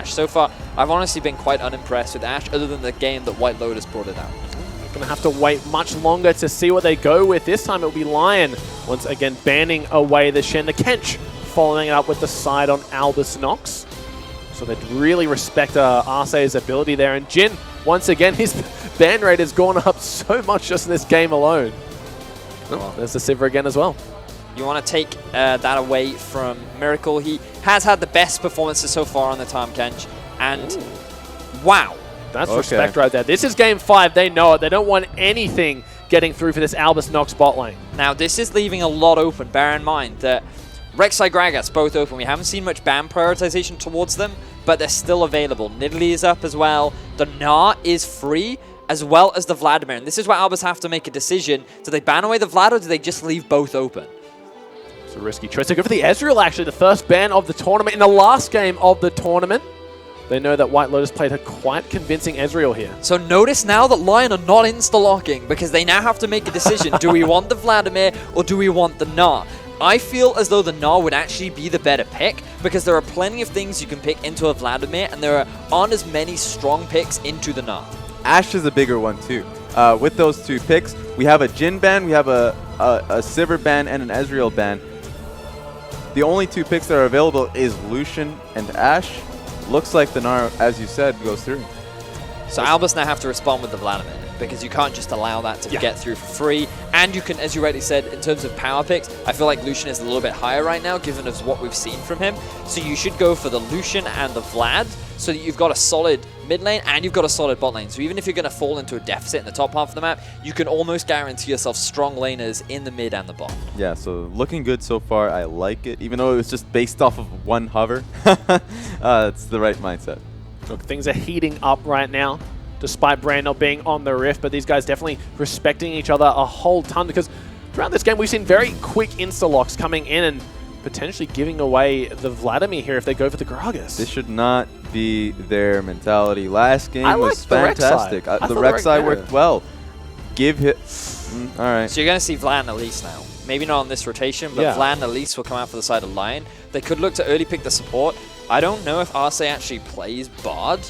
Ashe. So far, I've honestly been quite unimpressed with Ashe, other than the game that White Lotus brought it out. Going to have to wait much longer to see what they go with. This time it will be Lyon, once again banning away the Shen. The Kench following it up with the side on Albus NoX. So they'd really respect Arce's ability there. And Jin, once again, his ban rate has gone up so much just in this game alone. Oh, there's the Sivir again as well. You want to take that away from Miracle. He has had the best performances so far on the Tahm Kench. And wow. That's respect right there. This is game 5. They know it. They don't want anything getting through for this Albus NoX bot lane. Now, this is leaving a lot open. Bear in mind that Rek'Sai, Gragas, both open. We haven't seen much ban prioritization towards them, but they're still available. Nidalee is up as well. The Gnar is free, as well as the Vladimir. And this is where Albus have to make a decision. Do they ban away the Vlad, or do they just leave both open? It's a risky choice. They go for the Ezreal, actually, the first ban of the tournament in the last game of the tournament. They know that White Lotus played a quite convincing Ezreal here. So notice now that Lyon are not insta-locking, because they now have to make a decision. Do we want the Vladimir, or do we want the Gnar? I feel as though the Gnar would actually be the better pick, because there are plenty of things you can pick into a Vladimir, and there aren't as many strong picks into the Gnar. Ashe is a bigger one too. With those two picks, we have a Jin ban, we have a Sivir ban, and an Ezreal ban. The only two picks that are available is Lucian and Ashe. Looks like the Gnar, as you said, goes through. So Albus now have to respond with the Vladimir, because you can't just allow that to get through for free. And you can, as you rightly said, in terms of power picks, I feel like Lucian is a little bit higher right now, given as what we've seen from him. So you should go for the Lucian and the Vlad, so that you've got a solid mid lane and you've got a solid bot lane. So even if you're going to fall into a deficit in the top half of the map, you can almost guarantee yourself strong laners in the mid and the bot. Yeah, so looking good so far. I like it, even though it was just based off of one hover. It's the right mindset. Look, things are heating up right now, despite Brand not being on the Rift, but these guys definitely respecting each other a whole ton, because throughout this game we've seen very quick insta-locks coming in and potentially giving away the Vladimir here if they go for the Gragas. This should not be their mentality. Last game was the fantastic. The Rek'Sai worked well. Give hit. All right. So you're going to see Vlad and Elise now. Maybe not on this rotation, but Vlad and Elise will come out for the side of Lyon. They could look to early pick the support. I don't know if Arce actually plays Bard.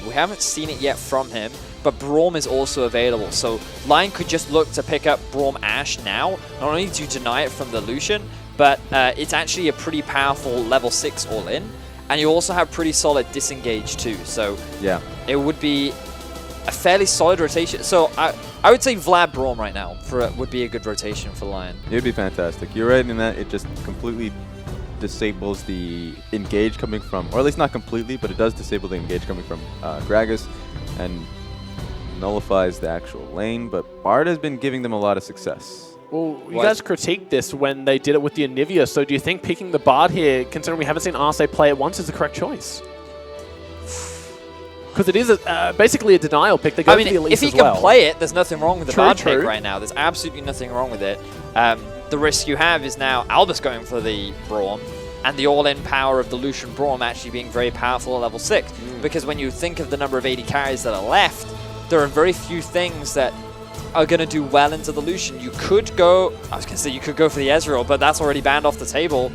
We haven't seen it yet from him, but Braum is also available. So Lyon could just look to pick up Braum Ashe now, not only to deny it from the Lucian, but it's actually a pretty powerful level 6 all-in. And you also have pretty solid disengage too. So yeah, it would be a fairly solid rotation. So I would say Vlad Braum right now would be a good rotation for Lyon. It would be fantastic. You're right in that it just completely disables the engage coming from, or at least not completely, but it does disable the engage coming from Gragas and nullifies the actual lane. But Bard has been giving them a lot of success. Well, you guys critiqued this when they did it with the Anivia, so do you think picking the Bard here, considering we haven't seen Arce play it once, is the correct choice? Because it is basically a denial pick. They go for the Elise if he as well. can play it, there's nothing wrong with the Bard True. pick right now. There's absolutely nothing wrong with it. The risk you have is now Albus going for the Braum, and the all-in power of the Lucian Braum actually being very powerful at level 6. Because when you think of the number of 80 carries that are left, there are very few things that are going to do well into the Lucian. You could go, I was going to say you could go for the Ezreal, but that's already banned off the table.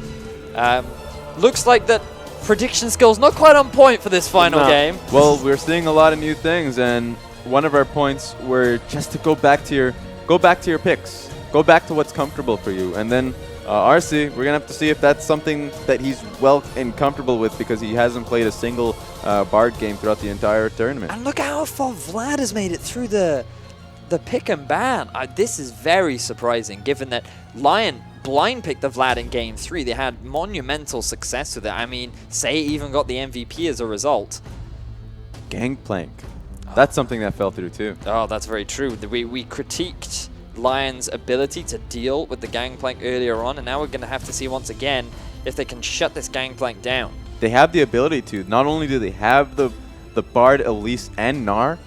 Looks like that prediction skill's not quite on point for this final game. Well, we're seeing a lot of new things, and one of our points were just to go back to your picks. Go back to what's comfortable for you. And then Arce, we're going to have to see if that's something that he's well and comfortable with, because he hasn't played a single Bard game throughout the entire tournament. And look how far Vlad has made it through the pick and ban. This is very surprising, given that Lyon blind picked the Vlad in game 3. They had monumental success with it. I mean, Say even got the MVP as a result. Gangplank. That's something that fell through too. Oh, that's very true. We critiqued Lyon's ability to deal with the Gangplank earlier on, and now we're going to have to see once again if they can shut this Gangplank down. They have the ability to. Not only do they have the Bard, Elise, and Gnar.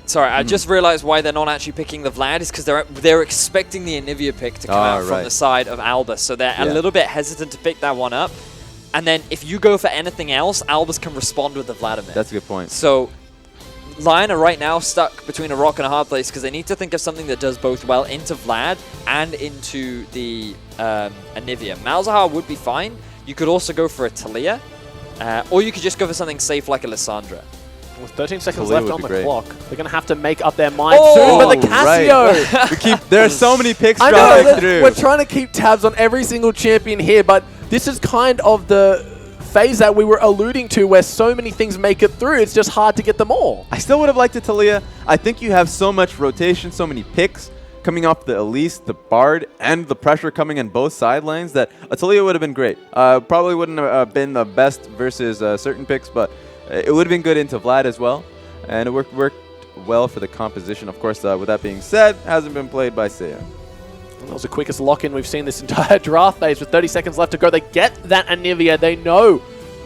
Sorry, I just realized why they're not actually picking the Vlad is because they're expecting the Anivia pick to come out from the side of Albus, so they're a little bit hesitant to pick that one up. And then if you go for anything else, Albus can respond with the Vladimir. That's a good point. So Lyon are right now stuck between a rock and a hard place, because they need to think of something that does both well into Vlad and into the Anivia. Malzahar would be fine. You could also go for a Talia, Or you could just go for something safe like a Lissandra. With 13 seconds Talia left would on be the great. clock, they're going to have to make up their mind Oh, soon. But the right. Casio! There are so many picks I know, dropping through. we're trying to keep tabs on every single champion here, but this is kind of the phase that we were alluding to where so many things make it through. It's just hard to get them all. I still would have liked a Talia. I think you have so much rotation, so many picks coming off the Elise, the Bard, and the pressure coming in both side lanes that a Talia would have been great. Probably wouldn't have been the best versus certain picks, but it would have been good into Vlad as well. And it worked well for the composition. Of course, with that being said, hasn't been played by Seiya. That was the quickest lock-in we've seen this entire draft phase with 30 seconds left to go. They get that Anivia. They know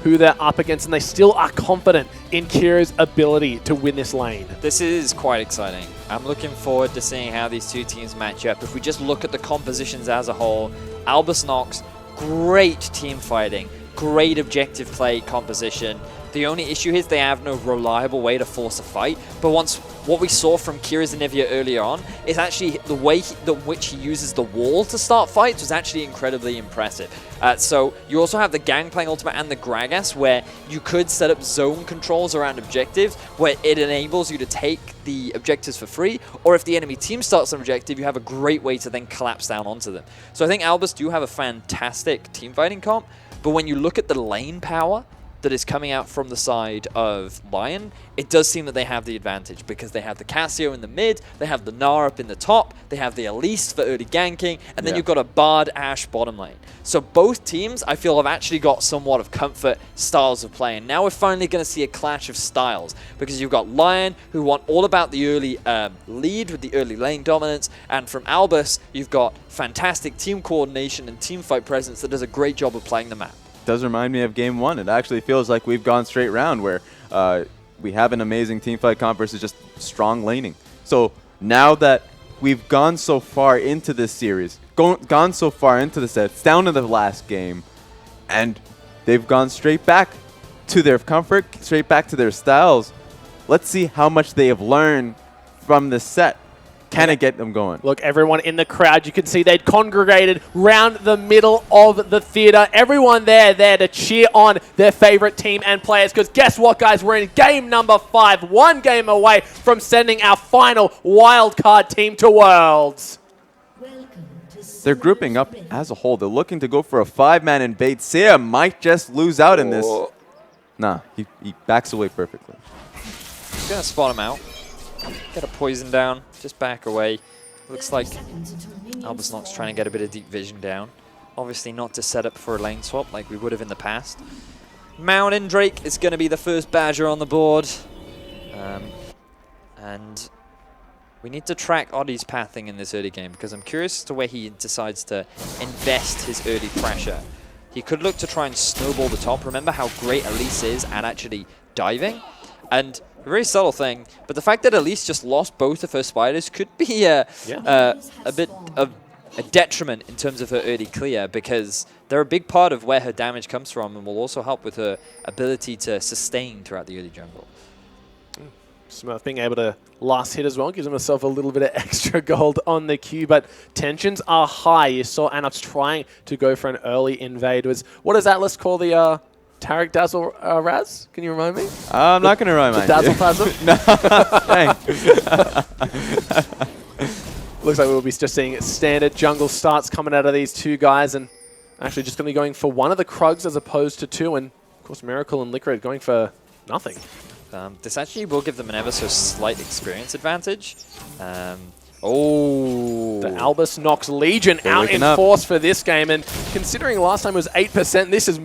who they're up against, and they still are confident in Kira's ability to win this lane. This is quite exciting. I'm looking forward to seeing how these two teams match up. If we just look at the compositions as a whole, Albus NoX, great team fighting, great objective play composition. The only issue is they have no reliable way to force a fight. But what we saw from Kira's Anivia earlier on is actually the way which he uses the wall to start fights was actually incredibly impressive. So you also have the Gangplank ultimate and the Gragas where you could set up zone controls around objectives where it enables you to take the objectives for free, or if the enemy team starts an objective, you have a great way to then collapse down onto them. So I think Albus do have a fantastic team fighting comp, but when you look at the lane power that is coming out from the side of LYN, it does seem that they have the advantage because they have the Casio in the mid, they have the Gnar up in the top, they have the Elise for early ganking, and then you've got a Bard Ashe bottom lane. So both teams, I feel, have actually got somewhat of comfort styles of play, and now we're finally going to see a clash of styles because you've got LYN, who want all about the early lead with the early lane dominance, and from Albus, you've got fantastic team coordination and team fight presence that does a great job of playing the map. Does remind me of game one. It actually feels like we've gone straight round where we have an amazing team fight comp versus just strong laning. So now that we've gone so far into this series, gone so far into the set, it's down to the last game, and they've gone straight back to their comfort, straight back to their styles. Let's see how much they have learned from this set. Can it get them going? Look, everyone in the crowd, you can see they'd congregated round the middle of the theater. Everyone there to cheer on their favorite team and players. Because guess what, guys? We're in game number 5, one game away from sending our final wildcard team to Worlds. They're grouping up as a whole. They're looking to go for a 5-man invade. Seiya might just lose out in this. Nah, he backs away perfectly. He's going to spot him out. Get a poison down, just back away. Looks like Albus NoX trying to get a bit of deep vision down. Obviously not to set up for a lane swap like we would have in the past. Mountain Drake is going to be the first Badger on the board. And we need to track Oddie's pathing in this early game because I'm curious as to where he decides to invest his early pressure. He could look to try and snowball the top. Remember how great Elise is at actually diving? And a very subtle thing, but the fact that Elise just lost both of her spiders could be a bit of a detriment in terms of her early clear because they're a big part of where her damage comes from and will also help with her ability to sustain throughout the early jungle. Smurf being able to last hit as well gives himself a little bit of extra gold on the queue, but tensions are high. You saw ANX trying to go for an early invade. What does Atlas call the Tarek Dazzle Raz? Can you remind me? I'm not going to remind you. Dazzle Plasm? No, thanks. Looks like we'll be just seeing standard jungle starts coming out of these two guys, and actually just going to be going for one of the Krugs as opposed to two, and of course Miracle and Liquid going for nothing. This actually will give them an ever so slight experience advantage. Oh. The Albus NoX Legion They're out in force for this game, and considering last time it was 8%, this is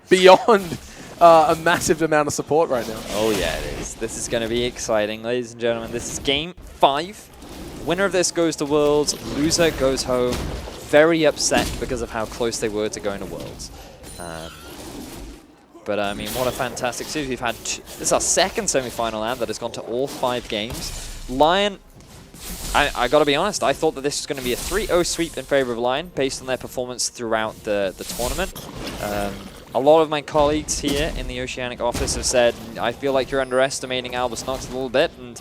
beyond a massive amount of support right now. Oh yeah, it is. This is going to be exciting, ladies and gentlemen. This is game 5. Winner of this goes to Worlds. Loser goes home. Very upset because of how close they were to going to Worlds. But I mean, what a fantastic series. We've had this is our second semi-final now that has gone to all 5 games. LYN, I got to be honest, I thought that this was going to be a 3-0 sweep in favor of LYN based on their performance throughout the tournament. A lot of my colleagues here in the Oceanic office have said, I feel like you're underestimating Albus NoX a little bit, and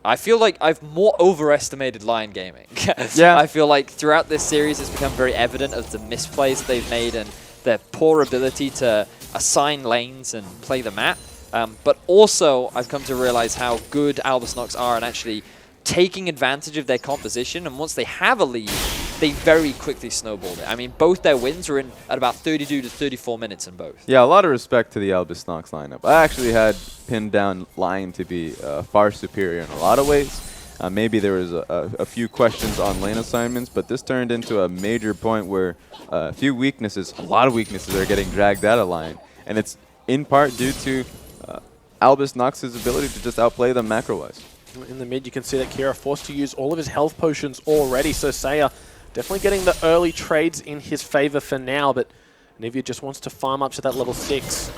I feel like I've more overestimated Lyon Gaming. Yeah. I feel like throughout this series it's become very evident of the misplays they've made and their poor ability to assign lanes and play the map. But also, I've come to realize how good Albus NoX are at actually taking advantage of their composition, and once they have a lead, they very quickly snowballed it. I mean, both their wins were in at about 32 to 34 minutes in both. Yeah, a lot of respect to the Albus NoX lineup. I actually had pinned down LYN to be far superior in a lot of ways. Maybe there was a few questions on lane assignments, but this turned into a major point where a few weaknesses, a lot of weaknesses are getting dragged out of LYN. And it's in part due to Albus NoX's ability to just outplay them macro-wise. In the mid, you can see that Kira forced to use all of his health potions already, so Saya definitely getting the early trades in his favor for now, but Nivea just wants to farm up to that level 6.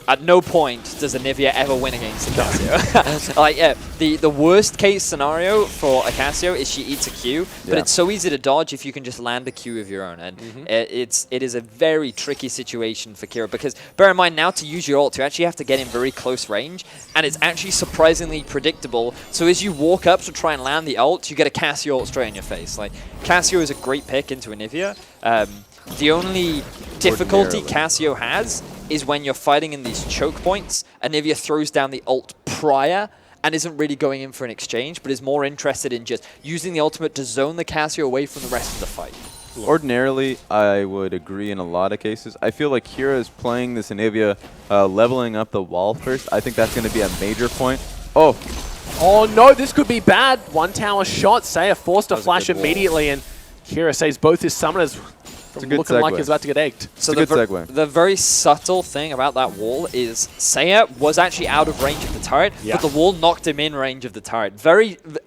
At no point does a Nivea ever win against a Casio. Like, yeah, the worst case scenario for a Casio is she eats a Q, but it's so easy to dodge if you can just land a Q of your own. And it is a very tricky situation for Kira, because bear in mind now, to use your ult, you actually have to get in very close range, and it's actually surprisingly predictable. So as you walk up to try and land the ult, you get a Casio ult straight in your face. Like, Casio is a great pick into a Nivea. The only difficulty Casio has is when you're fighting in these choke points, Anivia throws down the ult prior and isn't really going in for an exchange, but is more interested in just using the ultimate to zone the Casio away from the rest of the fight. Ordinarily, I would agree in a lot of cases. I feel like Kira is playing this Anivia leveling up the wall first. I think that's going to be a major point. Oh no, this could be bad. One tower shot. Saya forced to flash immediately, and Kira saves both his summoners from looking like he's about to get egged. So the very subtle thing about that wall is Saya was actually out of range of the turret, but the wall knocked him in range of the turret.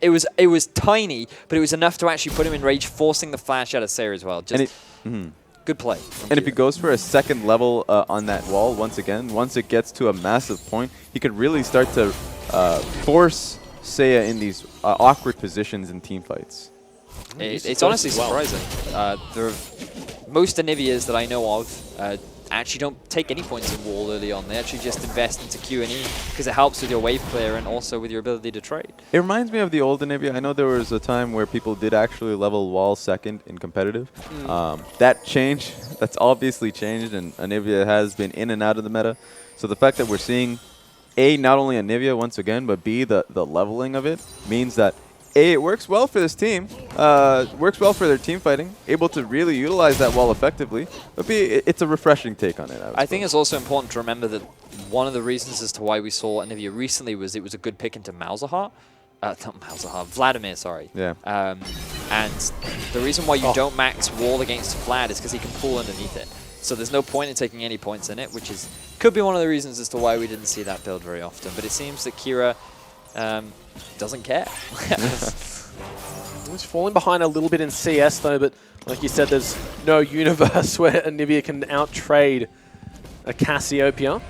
It was tiny, but it was enough to actually put him in range, forcing the flash out of Saya as well. Just good play. And if he goes for a second level on that wall, once it gets to a massive point, he could really start to force Saya in these awkward positions in team fights. It's honestly surprising. Most Anivias that I know of actually don't take any points in wall early on. They actually just invest into Q and E because it helps with your wave clear and also with your ability to trade. It reminds me of the old Anivia. I know there was a time where people did actually level wall second in competitive. That changed. That's obviously changed, and Anivia has been in and out of the meta. So the fact that we're seeing A, not only Anivia once again, but B, the leveling of it means that A, it works well for this team, works well for their team fighting, able to really utilize that wall effectively, but B, it's a refreshing take on it. I think it's also important to remember that one of the reasons as to why we saw Anivia recently was it was a good pick into Malzahar. Not Malzahar, Vladimir, sorry. Yeah. And the reason why you don't max wall against Vlad is because he can pull underneath it. So there's no point in taking any points in it, which could be one of the reasons as to why we didn't see that build very often. But it seems that Kira doesn't care. He's falling behind a little bit in CS though, but like you said, there's no universe where Anivia can out-trade a Cassiopeia.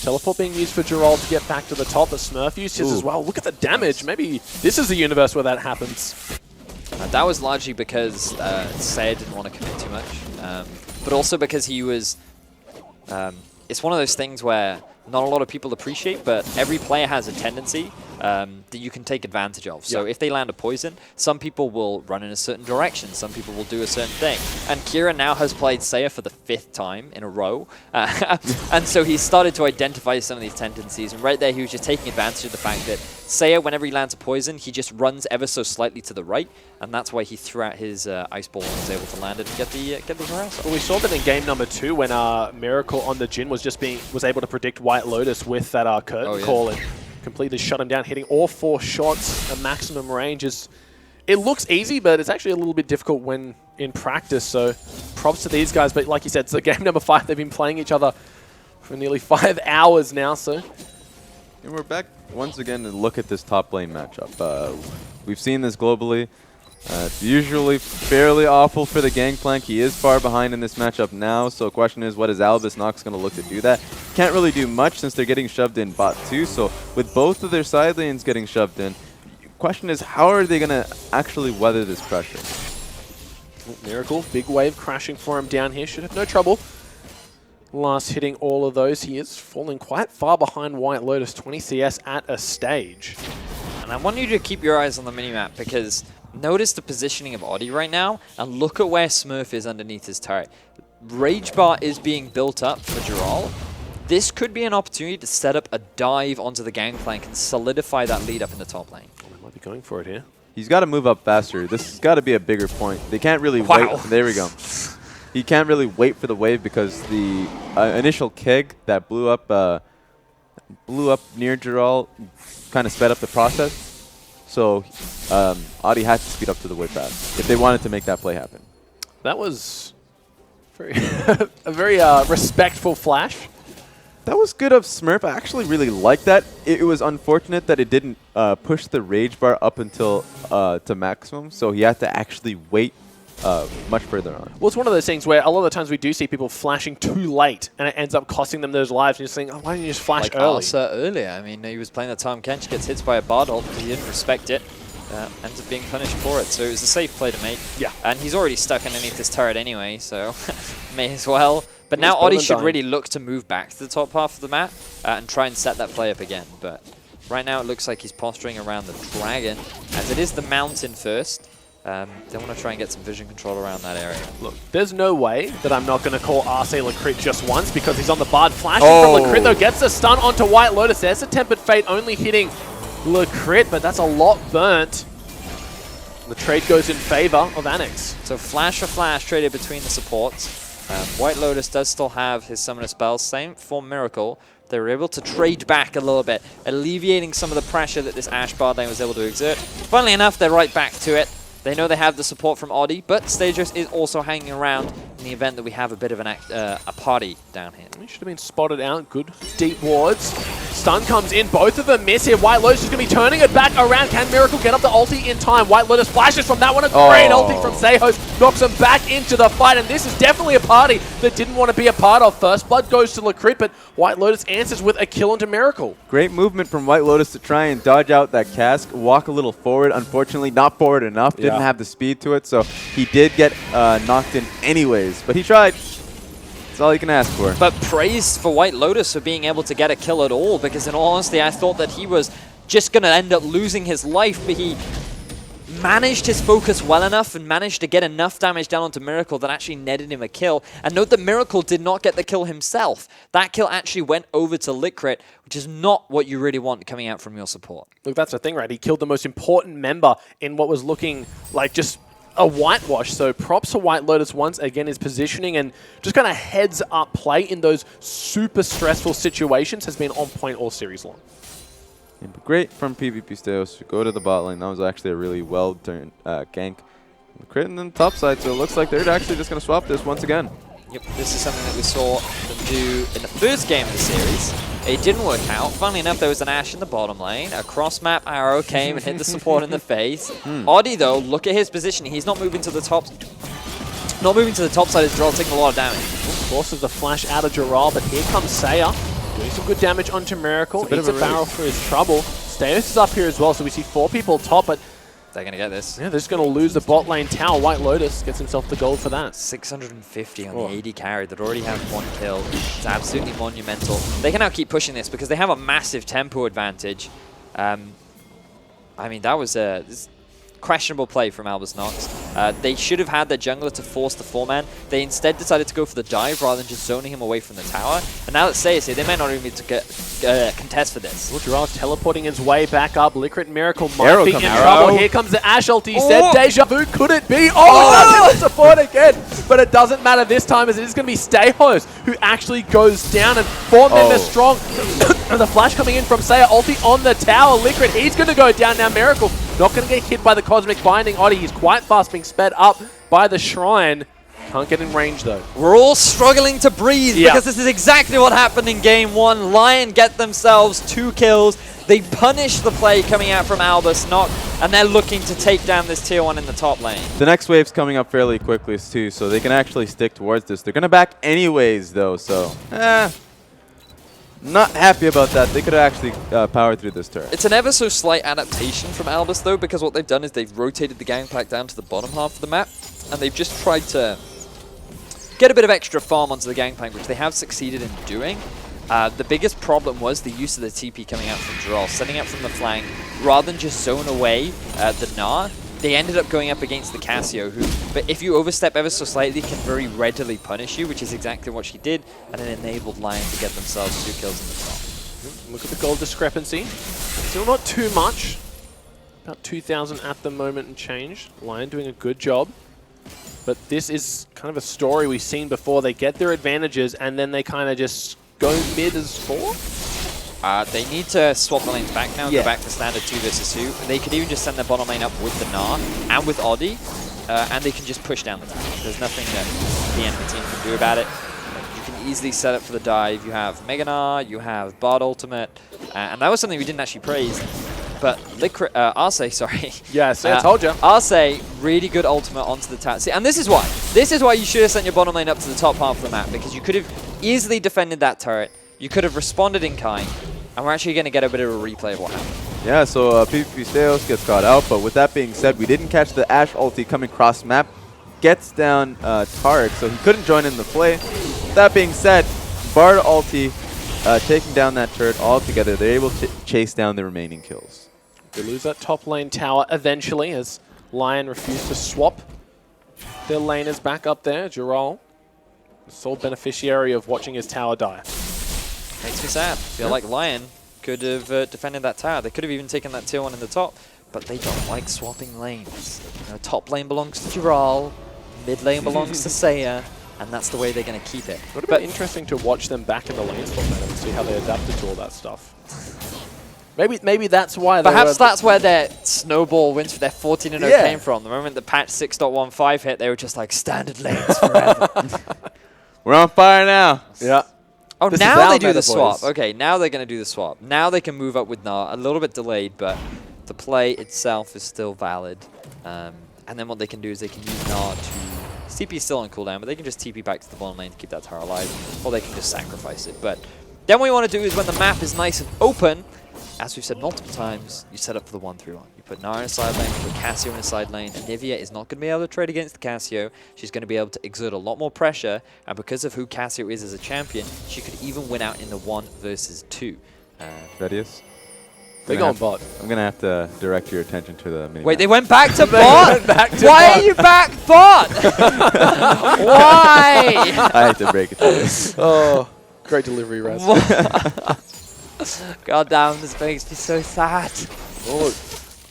Teleport being used for Gerald to get back to the top. The Smurf used his as well. Look at the damage. Maybe this is the universe where that happens. That was largely because Saya didn't want to commit too much, but also because he was... it's one of those things where not a lot of people appreciate, but every player has a tendency that you can take advantage of. So if they land a poison, some people will run in a certain direction, some people will do a certain thing. And Kira now has played Saya for the 5th time in a row, and so he started to identify some of these tendencies, and right there he was just taking advantage of the fact that Saya, whenever he lands a poison, he just runs ever so slightly to the right, and that's why he threw out his ice ball and was able to land it and get the harass. Well, we saw that in game number 2 when Miracle on the Jhin was able to predict White Lotus with that curtain call and completely shut him down, hitting all 4 shots at maximum range. It looks easy, but it's actually a little bit difficult when in practice, so props to these guys. But like you said, so game number 5, they've been playing each other for nearly 5 hours now, so... And we're back once again to look at this top lane matchup. We've seen this globally. It's usually fairly awful for the Gangplank. He is far behind in this matchup now, so the question is, what is Albus NoX going to look to do that? Can't really do much since they're getting shoved in bot 2, so with both of their side lanes getting shoved in, question is, how are they going to actually weather this pressure? Miracle, big wave crashing for him down here, should have no trouble. Last hitting all of those, he is falling quite far behind White Lotus, 20 CS at a stage. And I want you to keep your eyes on the minimap because notice the positioning of Oddie right now and look at where Smurf is underneath his turret. Rage bar is being built up for Gerald, this could be an opportunity to set up a dive onto the gangplank and solidify that lead up in the top lane. They might be going for it here. He's got to move up faster. This has got to be a bigger point. They can't really Wow. wait. There we go. He can't really wait for the wave because the initial keg that blew up near Giral kind of sped up the process. So Audi had to speed up to the wave fast if they wanted to make that play happen. That was very a very respectful flash. That was good of Smurf. I actually really liked that. It was unfortunate that it didn't push the rage bar up until to maximum, so he had to actually wait much further on. Well, it's one of those things where a lot of the times we do see people flashing too late, and it ends up costing them those lives. And you're saying, oh, why didn't you just flash Like early? Arsa earlier. I mean, he was playing the Tom Kench, gets hit by a Bard ult because he didn't respect it. Ends up being punished for it, so it was a safe play to make. Yeah. And he's already stuck underneath this turret anyway, so may as well. But now better Audi than should dying. really look to move back to the top half of the map and try and set that play up again. But right now it looks like he's posturing around the dragon, as it is the mountain first. They want to try and get some vision control around that area. Look, there's no way that I'm not going to call RC Lacrit just once because he's on the Bard. Flashing from Lacrit, though, gets a stun onto White Lotus. There's a Tempered Fate only hitting Lacrit, but that's a lot burnt. The trade goes in favor of ANX. So flash for flash traded between the supports. White Lotus does still have his summoner spells. Same for Miracle. They were able to trade back a little bit, alleviating some of the pressure that this Ashe Bard lane was able to exert. Funnily enough, they're right back to it. They know they have the support from Audi, but Stagos is also hanging around in the event that we have a bit of a party down here. He should have been spotted out. Good deep wards. Stun comes in. Both of them miss here. White Lotus is going to be turning it back around. Can Miracle get up the ulti in time? White Lotus flashes from that one. A great ulti from Sejos. Knocks him back into the fight. And this is definitely a party that didn't want to be a part of. First blood goes to Lacrit, but White Lotus answers with a kill onto Miracle. Great movement from White Lotus to try and dodge out that cask, walk a little forward. Unfortunately, not forward enough. Didn't have the speed to it, so he did get knocked in anyways. But he tried. That's all you can ask for. But praise for White Lotus for being able to get a kill at all, because in all honesty, I thought that he was just going to end up losing his life, but he managed his focus well enough and managed to get enough damage down onto Miracle that actually netted him a kill. And note that Miracle did not get the kill himself. That kill actually went over to Lacrit, which is not what you really want coming out from your support. Look, that's the thing, right? He killed the most important member in what was looking like just a whitewash. So props to White Lotus once again, his positioning and just kind of heads up play in those super stressful situations has been on point all series long. Yeah, but great from PvP Steos to go to the bot lane. That was actually a really well turned gank. Crit in the top side, so it looks like they're actually just going to swap this once again. Yep, this is something that we saw them do in the first game of the series. It didn't work out. Funnily enough, there was an Ashe in the bottom lane. A cross-map arrow came and hit the support in the face. Audi, though, look at his position. He's not moving to the top. Not moving to the top side as Giral taking a lot of damage. Forces the flash out of Giral, but here comes Saya. Doing some good damage onto Miracle. Eats a barrel for his trouble. Staios is up here as well, so we see 4 people top, but They're going to get this. yeah, they're just going to lose the bot lane tower. White Lotus gets himself the gold for that. 650 on the AD carry that already have 1 kill. It's absolutely monumental. They can now keep pushing this because they have a massive tempo advantage. I mean, that was a questionable play from Albus NoX. They should have had their jungler to force the 4-man. They instead decided to go for the dive rather than just zoning him away from the tower. And now that Say's here, they might not even need to contest for this. Well, Giral's teleporting his way back up. Lacrit Miracle might be in Arrow. trouble. Here comes the Ashe ulti. He said deja vu. Could it be? Oh, that's support again. But it doesn't matter this time as it is going to be Stejos who actually goes down and form them as strong. The flash coming in from Saya. Ulti on the tower. Lacrit, he's going to go down now. Miracle not going to get hit by the Cosmic Binding. Audi, he's quite fast being sped up by the Shrine. Can't get in range though. We're all struggling to breathe because this is exactly what happened in game 1. Lyon get themselves 2 kills. They punish the play coming out from Albus NoX, and they're looking to take down this tier 1 in the top lane. The next wave's coming up fairly quickly too, so they can actually stick towards this. They're going to back anyways though, so not happy about that. They could have actually powered through this turret. It's an ever so slight adaptation from Albus though, because what they've done is they've rotated the gangplank down to the bottom half of the map, and they've just tried to get a bit of extra farm onto the gangplank, which they have succeeded in doing. The biggest problem was the use of the TP coming out from Giral, setting up from the flank rather than just zone away the Gnar. they ended up going up against the Casio, who, but if you overstep ever so slightly, can very readily punish you, which is exactly what she did, and it enabled Lyon to get themselves 2 kills in the top. Look at the gold discrepancy. Still not too much. About 2,000 at the moment and change. Lyon doing a good job. But this is kind of a story we've seen before. They get their advantages and then they kind of just go mid as 4. They need to swap the lanes back now and go back to standard 2 versus 2. They could even just send their bottom lane up with the Gnar and with Oddie, and they can just push down the tower. There's nothing that the enemy team can do about it. You can easily set up for the dive. You have Mega Gnar, you have Bard Ultimate, and that was something we didn't actually praise. But Arce, sorry. Yes, I told you. Arce, really good ultimate onto the tower. See, and this is why. This is why you should have sent your bottom lane up to the top half of the map, because you could have easily defended that turret. You could have responded in kind, and we're actually going to get a bit of a replay of what happened. Yeah, so PvP Steos gets caught out, but with that being said, we didn't catch the Ashe ulti coming cross map. Gets down Tarek, so he couldn't join in the play. That being said, Bard ulti taking down that turret altogether. They're able to chase down the remaining kills. They lose that top lane tower eventually as Lyon refused to swap. Their laners back up there. Giral, the sole beneficiary of watching his tower die. Makes me sad. I feel like Lyon could have defended that tower. They could have even taken that tier 1 in the top, but they don't like swapping lanes. You know, top lane belongs to Giral, mid lane belongs to Seiya, and that's the way they're going to keep it. It would have been interesting to watch them back in the lane swap meta and see how they adapted to all that stuff. Maybe that's why. Perhaps that's where their snowball wins for their 14-0 came from. The moment the patch 6.15 hit, they were just like standard lanes forever. We're on fire now. Yeah. Oh, now they do the swap. Okay, now they're going to do the swap. Now they can move up with Gnar. A little bit delayed, but the play itself is still valid. And then what they can do is they can use Gnar to... TP is still on cooldown, but they can just TP back to the bottom lane to keep that tower alive, or they can just sacrifice it. But then what you want to do is when the map is nice and open, as we've said multiple times, you set up for the 1-3-1. You put Gnar in a side lane, you put Casio in a side lane, and Nivea is not going to be able to trade against the Casio. She's going to be able to exert a lot more pressure, and because of who Casio is as a champion, she could even win out in the 1 versus 2. Vedius? They go on bot. I'm going to have to direct your attention to the mini. Wait, they went back to bot? Why are you back bot? Why? I hate to break it to you. Oh, great delivery, Raz. God damn, this makes me so sad. Oh,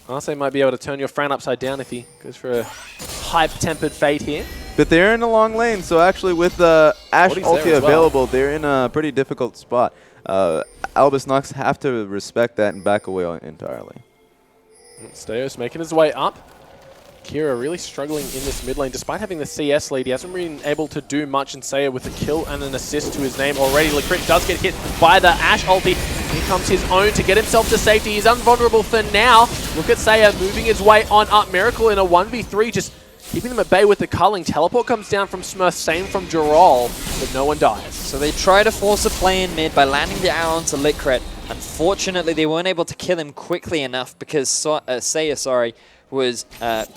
Arce might be able to turn your Fran upside down if he goes for a hype-tempered fate here. But they're in a long lane, so actually with the Ashe ulti available, they're in a pretty difficult spot. Albus NoX have to respect that and back away entirely. Steos making his way up. Kira really struggling in this mid lane. Despite having the CS lead, he hasn't been able to do much, and Seiya with a kill and an assist to his name already. Licorice does get hit by the Ashe ulti. Here comes his own to get himself to safety. He's invulnerable for now. Look at Seiya moving his way on up. Miracle in a 1v3, just keeping them at bay with the culling. Teleport comes down from Smurf, same from Giral, but no one dies. So they try to force a play in mid by landing the arrow onto Licorice. Unfortunately, they weren't able to kill him quickly enough because Seiya, was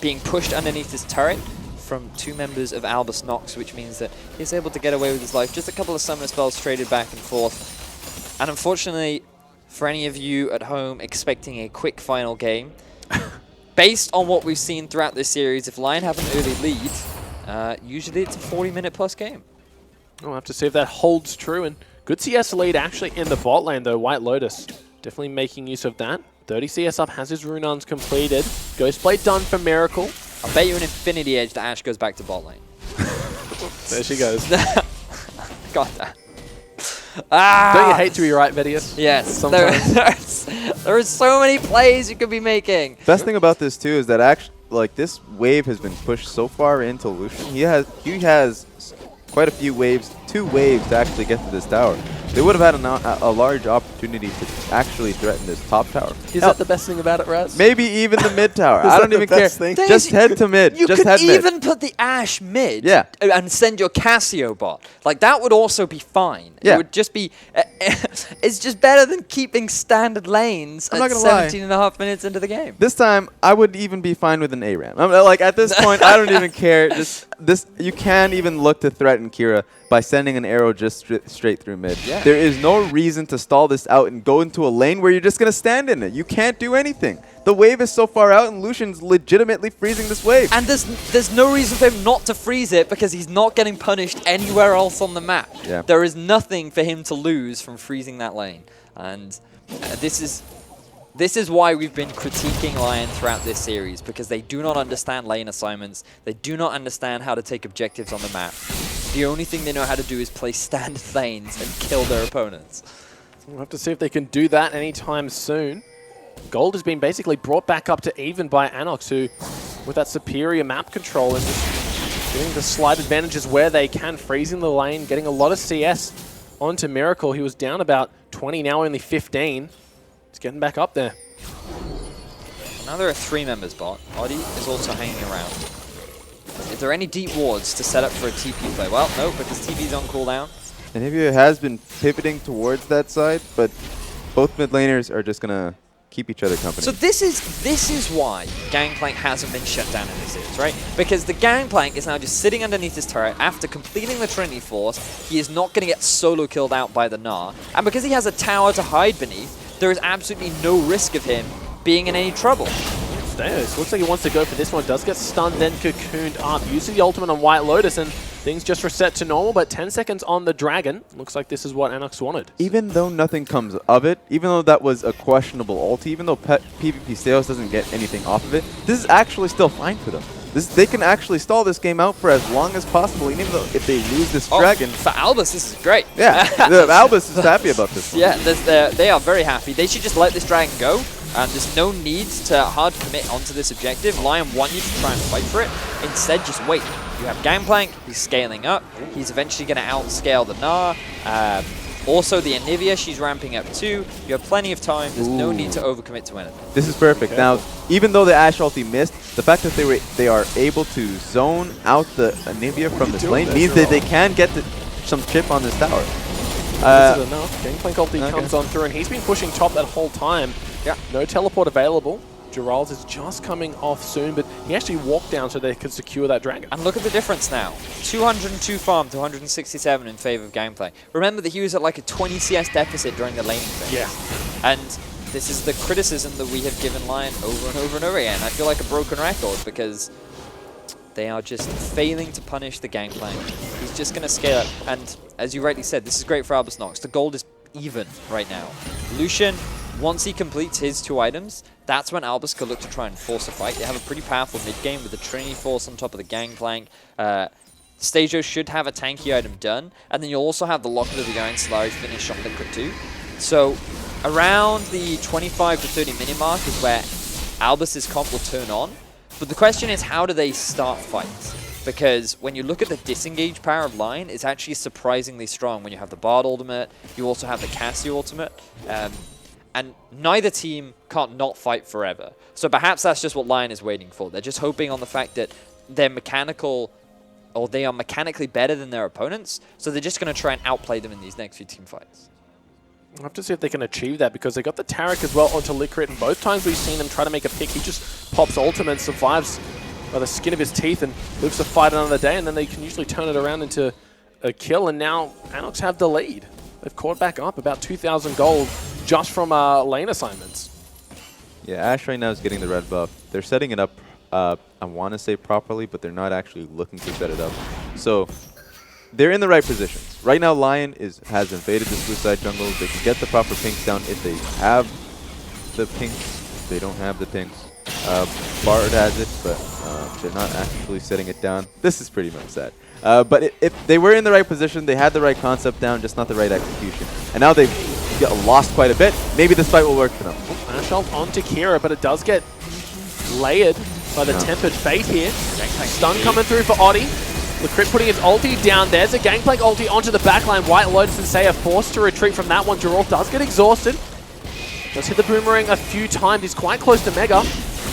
being pushed underneath his turret from 2 members of Albus NoX, which means that he's able to get away with his life. Just a couple of summoner spells traded back and forth. And unfortunately, for any of you at home expecting a quick final game, based on what we've seen throughout this series, if Lyon have an early lead, usually it's a 40-minute plus game. We'll have to see if that holds true. And good CS lead actually in the bot lane, though. White Lotus definitely making use of that. 30 CS up, has his Rununs completed. Ghostblade done for Miracle. I'll bet you an Infinity Edge that Ashe goes back to bot lane. There she goes. Got that. Ah! Don't you hate to be right, Vedius? Yes. Sometimes. There are so many plays you could be making. Best thing about this too is that actually, like, this wave has been pushed so far into Lucian. He has quite a few waves, 2 waves to actually get to this tower. They would have had a large opportunity to actually threaten this top tower. Is that the best thing about it, Raz? Maybe even the mid tower. I don't even care. Just head to mid. You just could head even mid. put the Ashe mid, Yeah, and send your Casio bot. Like, that would also be fine. Yeah. It would just be... it's just better than keeping standard lanes at 17.5 minutes into the game. This time, I would even be fine with an ARAM. Like, at this point, I don't even care. You can't even look to threaten Kira by sending an arrow just straight through mid. Yeah. There is no reason to stall this out and go into a lane where you're just going to stand in it. You can't do anything. The wave is so far out, and Lucian's legitimately freezing this wave. And there's no reason for him not to freeze it because he's not getting punished anywhere else on the map. Yeah. There is nothing for him to lose from freezing that lane. And this is why we've been critiquing LYN throughout this series, because they do not understand lane assignments. They do not understand how to take objectives on the map. The only thing they know how to do is play standard lanes and kill their opponents. We'll have to see if they can do that anytime soon. Gold has been basically brought back up to even by ANX, who, with that superior map control and just getting the slight advantages where they can, freezing the lane, getting a lot of CS onto Miracle. He was down about 20, now only 15. He's getting back up there. Now there are 3 members bot. Oddie is also hanging around. Is there any deep wards to set up for a TP play? Well, no, because TP's on cooldown. And Hibia has been pivoting towards that side, but both mid laners are just going to keep each other company. So this is why Gangplank hasn't been shut down in this series, right? Because the Gangplank is now just sitting underneath his turret after completing the Trinity Force. He is not going to get solo killed out by the Gnar. And because he has a tower to hide beneath, there is absolutely no risk of him being in any trouble. Stays. Looks like he wants to go for this one. Does get stunned, then cocooned up. Using the ultimate on White Lotus, and things just reset to normal, but 10 seconds on the Dragon. Looks like this is what ANX wanted. Even though nothing comes of it, even though that was a questionable ulti, even though PvP Sales doesn't get anything off of it, this is actually still fine for them. They can actually stall this game out for as long as possible, even though if they lose this Dragon. For Albus, this is great. Yeah, Albus is happy about this one. Yeah, they are very happy. They should just let this Dragon go. There's no need to hard commit onto this objective. Lyon want you to try and fight for it. Instead, just wait. You have Gangplank, he's scaling up. He's eventually going to outscale the Gnar. Also, the Anivia, she's ramping up too. You have plenty of time. There's no need to overcommit to anything. This is perfect. Now, even though the Ashe ulti missed, the fact that they are able to zone out the Anivia from this lane means that they can get some chip on this tower. Is it enough? Gangplank ulti comes on through, and he's been pushing top that whole time. Yeah. No teleport available. Geralds is just coming off soon, but he actually walked down so they could secure that Dragon. And look at the difference now. 202 farm to 167 in favor of Gangplank. Remember that he was at like a 20 CS deficit during the laning phase. Yeah. And this is the criticism that we have given Lyon over and over and over again. I feel like a broken record because they are just failing to punish the Gangplank. He's just going to scale it. And as you rightly said, this is great for Albus NoX. The gold is even right now. Lucian, once he completes his 2 items, that's when Albus could look to try and force a fight. They have a pretty powerful mid-game with the Trinity Force on top of the Gangplank. Stajo should have a tanky item done, and then you'll also have the Locket of the Iron Solari finish on Liquid too. So around the 25 to 30 minute mark is where Albus's comp will turn on. But the question is, how do they start fights? Because when you look at the disengage power of Lyon, it's actually surprisingly strong when you have the Bard ultimate, you also have the Cassio ultimate. And neither team can't not fight forever. So perhaps that's just what Lyon is waiting for. They're just hoping on the fact that they're mechanical, or they are mechanically better than their opponents, so they're just going to try and outplay them in these next few team fights. We'll have to see if they can achieve that, because they got the Taric as well onto Licrit, and both times we've seen them try to make a pick, he just pops ultimate, survives by the skin of his teeth, and lives to fight another day, and then they can usually turn it around into a kill, and now ANX have the lead. They've caught back up about 2,000 gold just from lane assignments. Yeah, Ashe right now is getting the red buff. They're setting it up, I want to say properly, but they're not actually looking to set it up. So they're in the right positions. Right now, Lyon has invaded this blue side jungle. They can get the proper pinks down if they have the pinks. They don't have the pinks. Bard has it, but they're not actually setting it down. This is pretty much sad. But if they were in the right position, they had the right concept down, just not the right execution. And now they've lost quite a bit. Maybe this fight will work for them. Ashe ult onto Kira, but it does get layered by the Tempered Fate here. Stun coming through for Oddie. Licrit putting his ulti down. There's a Gangplank ulti onto the backline. White Lotus and Seiya forced to retreat from that one. Geralt does get exhausted. Does hit the boomerang a few times. He's quite close to Mega.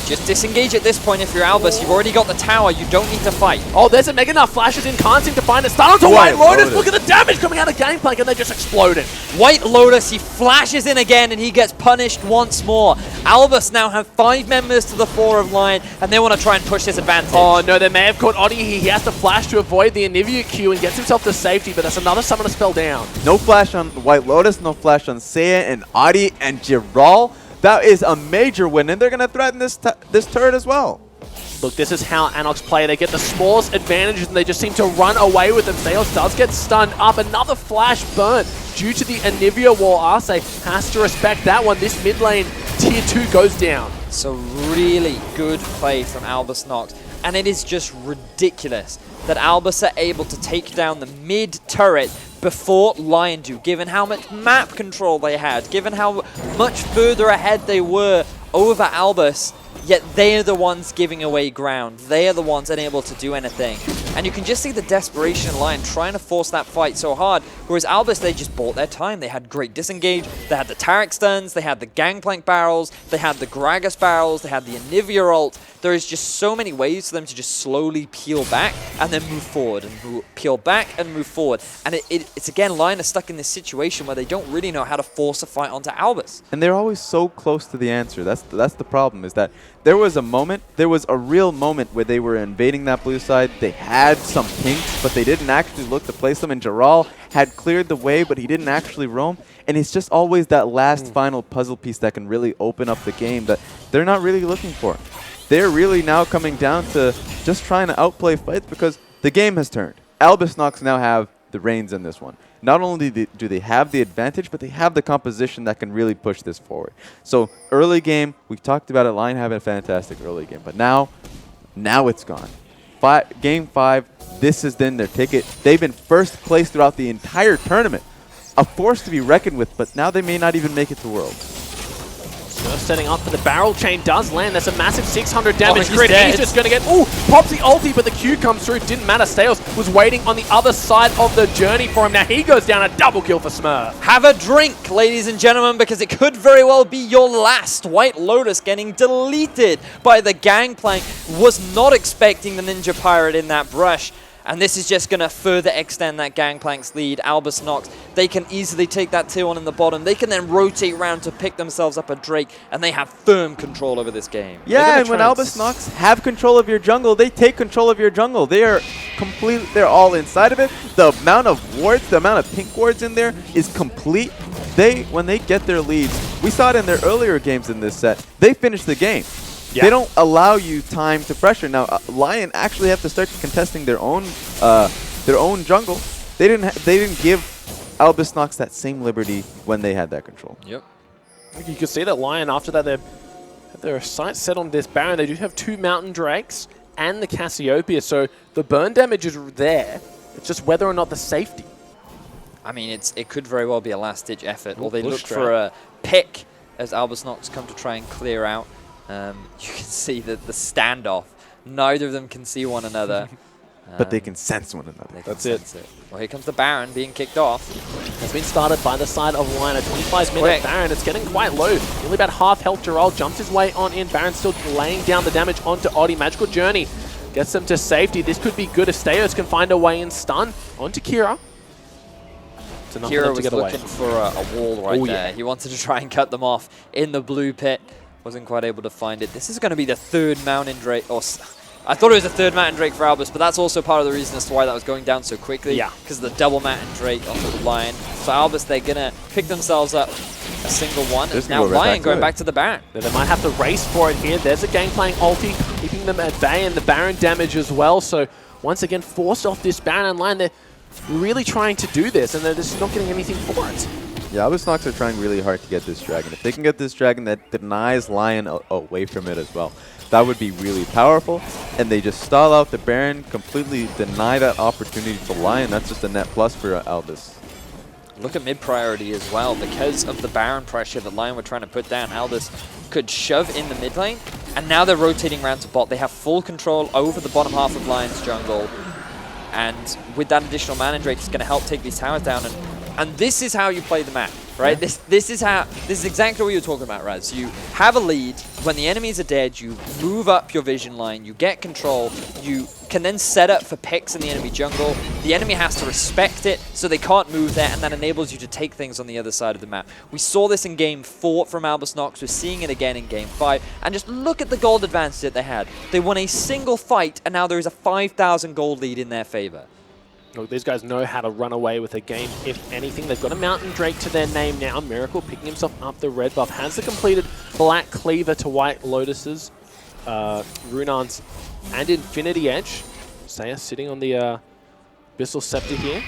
Just disengage at this point if you're Albus. You've already got the tower. You don't need to fight. Oh, there's a Mega Gnar. Flashes in. Can't seem to find it. Stun onto White Lotus. Look at the damage coming out of Gangplank, and they just exploded. White Lotus, he flashes in again, and he gets punished once more. Albus now have 5 members to the 4 of LYN, and they want to try and push this advantage. Oh no, they may have caught Oddie. He has to flash to avoid the IWCQ and gets himself to safety, but that's another summoner spell down. No flash on White Lotus, no flash on Seiya and Oddie and Giral. That is a major win, and they're going to threaten this turret as well. Look, this is how ANX play. They get the smallest advantages and they just seem to run away with them. Sails does get stunned up. Another flash burn due to the Anivia wall. Arce has to respect that one. This mid lane tier 2 goes down. So really good play from Albus NoX. And it is just ridiculous that Albus are able to take down the mid turret before LYN do, given how much map control they had, given how much further ahead they were over Albus. Yet they are the ones giving away ground. They are the ones unable to do anything. And you can just see the desperation in LYN trying to force that fight so hard. Whereas Albus, they just bought their time. They had great disengage. They had the Tarek stuns. They had the Gangplank barrels. They had the Gragas barrels. They had the Anivia ult. There is just so many ways for them to just slowly peel back and then move forward and peel back and move forward. And it's again, LYN are stuck in this situation where they don't really know how to force a fight onto Albus. And they're always so close to the answer. That's the problem, is that there was a real moment where they were invading that blue side. They had some pinks, but they didn't actually look to place them. And Giral had cleared the way, but he didn't actually roam. And it's just always that last final puzzle piece that can really open up the game that they're not really looking for. They're really now coming down to just trying to outplay fights because the game has turned. Albus NoX now have the reins in this one. Not only do they have the advantage, but they have the composition that can really push this forward. So early game, we talked about it, LYN having a fantastic early game, but now it's gone. Game 5, this is then their ticket. They've been first place throughout the entire tournament. A force to be reckoned with, but now they may not even make it to Worlds. Just setting up for the barrel chain does land. That's a massive 600 damage he's crit. dead. He's just going to get... Ooh, pops the ulti, but the Q comes through. Didn't matter. Stales was waiting on the other side of the journey for him. Now he goes down, a double kill for Smurf. Have a drink, ladies and gentlemen, because it could very well be your last. White Lotus getting deleted by the Gangplank. Was not expecting the Ninja Pirate in that brush. And this is just going to further extend that Gangplank's lead. Albus NoX, they can easily take that tier 1 in the bottom. They can then rotate around to pick themselves up a Drake, and they have firm control over this game. Yeah, and when Albus NoX have control of your jungle, they take control of your jungle. They are complete. They're all inside of it. The amount of wards, the amount of pink wards in there is complete. When they get their leads, we saw it in their earlier games in this set, they finish the game. Yeah. They don't allow you time to pressure. Now, LYN actually have to start contesting their own jungle. They didn't give Albus NoX that same liberty when they had that control. Yep. You can see that LYN, after that, they have their sights set on this Baron. They do have 2 Mountain Drakes and the Cassiopeia, so the burn damage is there. It's just whether or not the safety. I mean, it could very well be a last-ditch effort, or they look for a pick as Albus NoX come to try and clear out. You can see that the standoff. Neither of them can see one another. But they can sense one another. That's it. Well, here comes the Baron being kicked off. Has been started by the side of LYN. A 25-minute Baron. It's getting quite low. Only about half health. Giral jumps his way on in. Baron still laying down the damage onto Oddie. Magical Journey gets them to safety. This could be good if Steos can find a way in stun onto Kira. Kira was looking for a wall right there. He wanted to try and cut them off in the blue pit. Wasn't quite able to find it. This is going to be the 3rd Mountain Drake. I thought it was the 3rd Mountain Drake for Albus, but that's also part of the reason as to why that was going down so quickly. Yeah. Because of the double Mountain Drake on the LYN. So Albus, they're going to pick themselves up a single one. And now LYN going back to the Baron. They might have to race for it here. There's a Gangplank ulti, keeping them at bay, and the Baron damage as well. So once again, forced off this Baron and LYN. They're really trying to do this, and they're just not getting anything for it. Yeah, Albus NoX are trying really hard to get this dragon. If they can get this dragon that denies LYN away from it as well, that would be really powerful. And they just stall out the Baron, completely deny that opportunity for LYN. That's just a net plus for Albus. Look at mid priority as well. Because of the Baron pressure that LYN were trying to put down, Albus could shove in the mid lane. And now they're rotating around to bot. They have full control over the bottom half of LYN's jungle. And with that additional Mana Drake, it's going to help take these towers down. And this is how you play the map, right? Yeah. This is exactly what you were talking about, Raz. You have a lead. When the enemies are dead, you move up your vision line, you get control, you can then set up for picks in the enemy jungle. The enemy has to respect it, so they can't move there, and that enables you to take things on the other side of the map. We saw this in Game 4 from Albus NoX. We're seeing it again in Game 5. And just look at the gold advantage that they had. They won a single fight, and now there is a 5,000 gold lead in their favor. Look, these guys know how to run away with a game, if anything. They've got a Mountain Drake to their name now. Miracle picking himself up the red buff. Has the completed Black Cleaver to White Lotuses. Runar's and Infinity Edge. Saya sitting on the Abyssal Scepter here.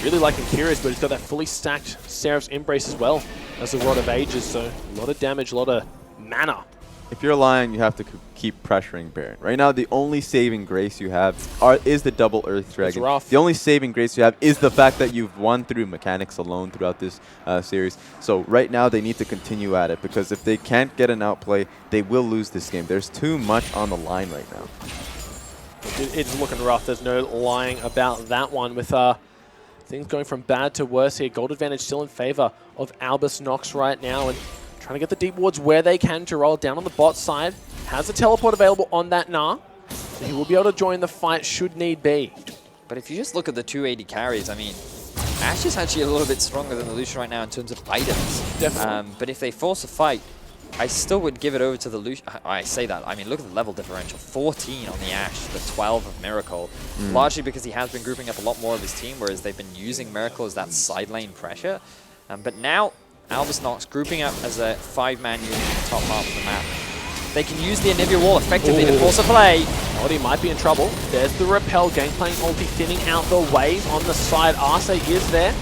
Really liking Curious, but he's got that fully stacked Seraph's Embrace as well as the Rod of Ages. So a lot of damage, a lot of mana. If you're Lyon, you have to keep pressuring Baron. Right now, the only saving grace you have is the double Earth Dragon. Rough. The only saving grace you have is the fact that you've won through mechanics alone throughout this series. So right now, they need to continue at it, because if they can't get an outplay, they will lose this game. There's too much on the line right now. It's looking rough. There's no lying about that one, with things going from bad to worse here. Gold advantage still in favor of Albus NoX right now, and trying to get the deep wards where they can. Jarrell down on the bot side. Has a teleport available on that Gnar. So he will be able to join the fight should need be. But if you just look at the 280 carries, I mean, Ashe is actually a little bit stronger than the Lucian right now in terms of items. Definitely. But if they force a fight, I still would give it over to the Lucian. I say that. I mean, look at the level differential. 14 on the Ashe, the 12 of Miracle. Largely because he has been grouping up a lot more of his team, whereas they've been using Miracle as that side lane pressure. But now, Albus NoX grouping up as a 5-man unit in the top half of the map. They can use the Anivia wall effectively to force a play. Oddie might be in trouble. There's the repel. Gangplank ulti thinning out the wave on the side. Arce is there.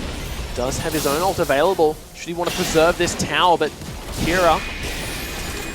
Does have his own ult available. Should he want to preserve this tower, but Kira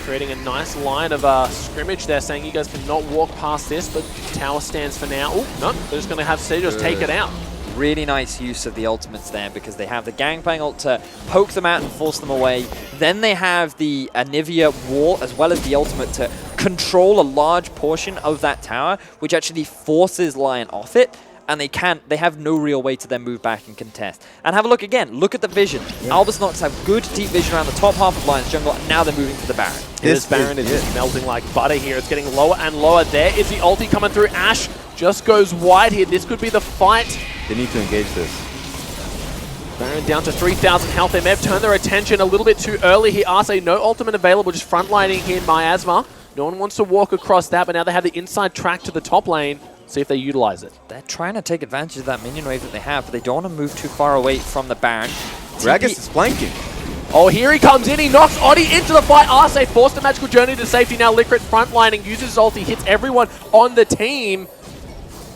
creating a nice line of scrimmage there, saying you guys cannot walk past this, but tower stands for now. Oh, no, they're just going to have Sejos take it out. Really nice use of the ultimates there, because they have the Gangplank ult to poke them out and force them away. Then they have the Anivia wall as well as the ultimate to control a large portion of that tower, which actually forces Lyon off it. And they have no real way to then move back and contest. And have a look again. Look at the vision. Yeah. Albus NoX have good deep vision around the top half of Lyon's jungle, and now they're moving to the Baron. This Baron is melting like butter here. It's getting lower and lower. There is the ulti coming through. Ashe just goes wide here. This could be the fight. They need to engage this. Baron down to 3,000 health. They may have turned their attention a little bit too early here. Arce, no ultimate available, just frontlining here in Miasma. No one wants to walk across that, but now they have the inside track to the top lane. See if they utilize it. They're trying to take advantage of that minion wave that they have, but they don't want to move too far away from the Baron. Gragas is flanking. Oh, here he comes in. He knocks Oddie into the fight. Arce forced a magical journey to safety. Now Licrit frontlining, uses his ulti, hits everyone on the team.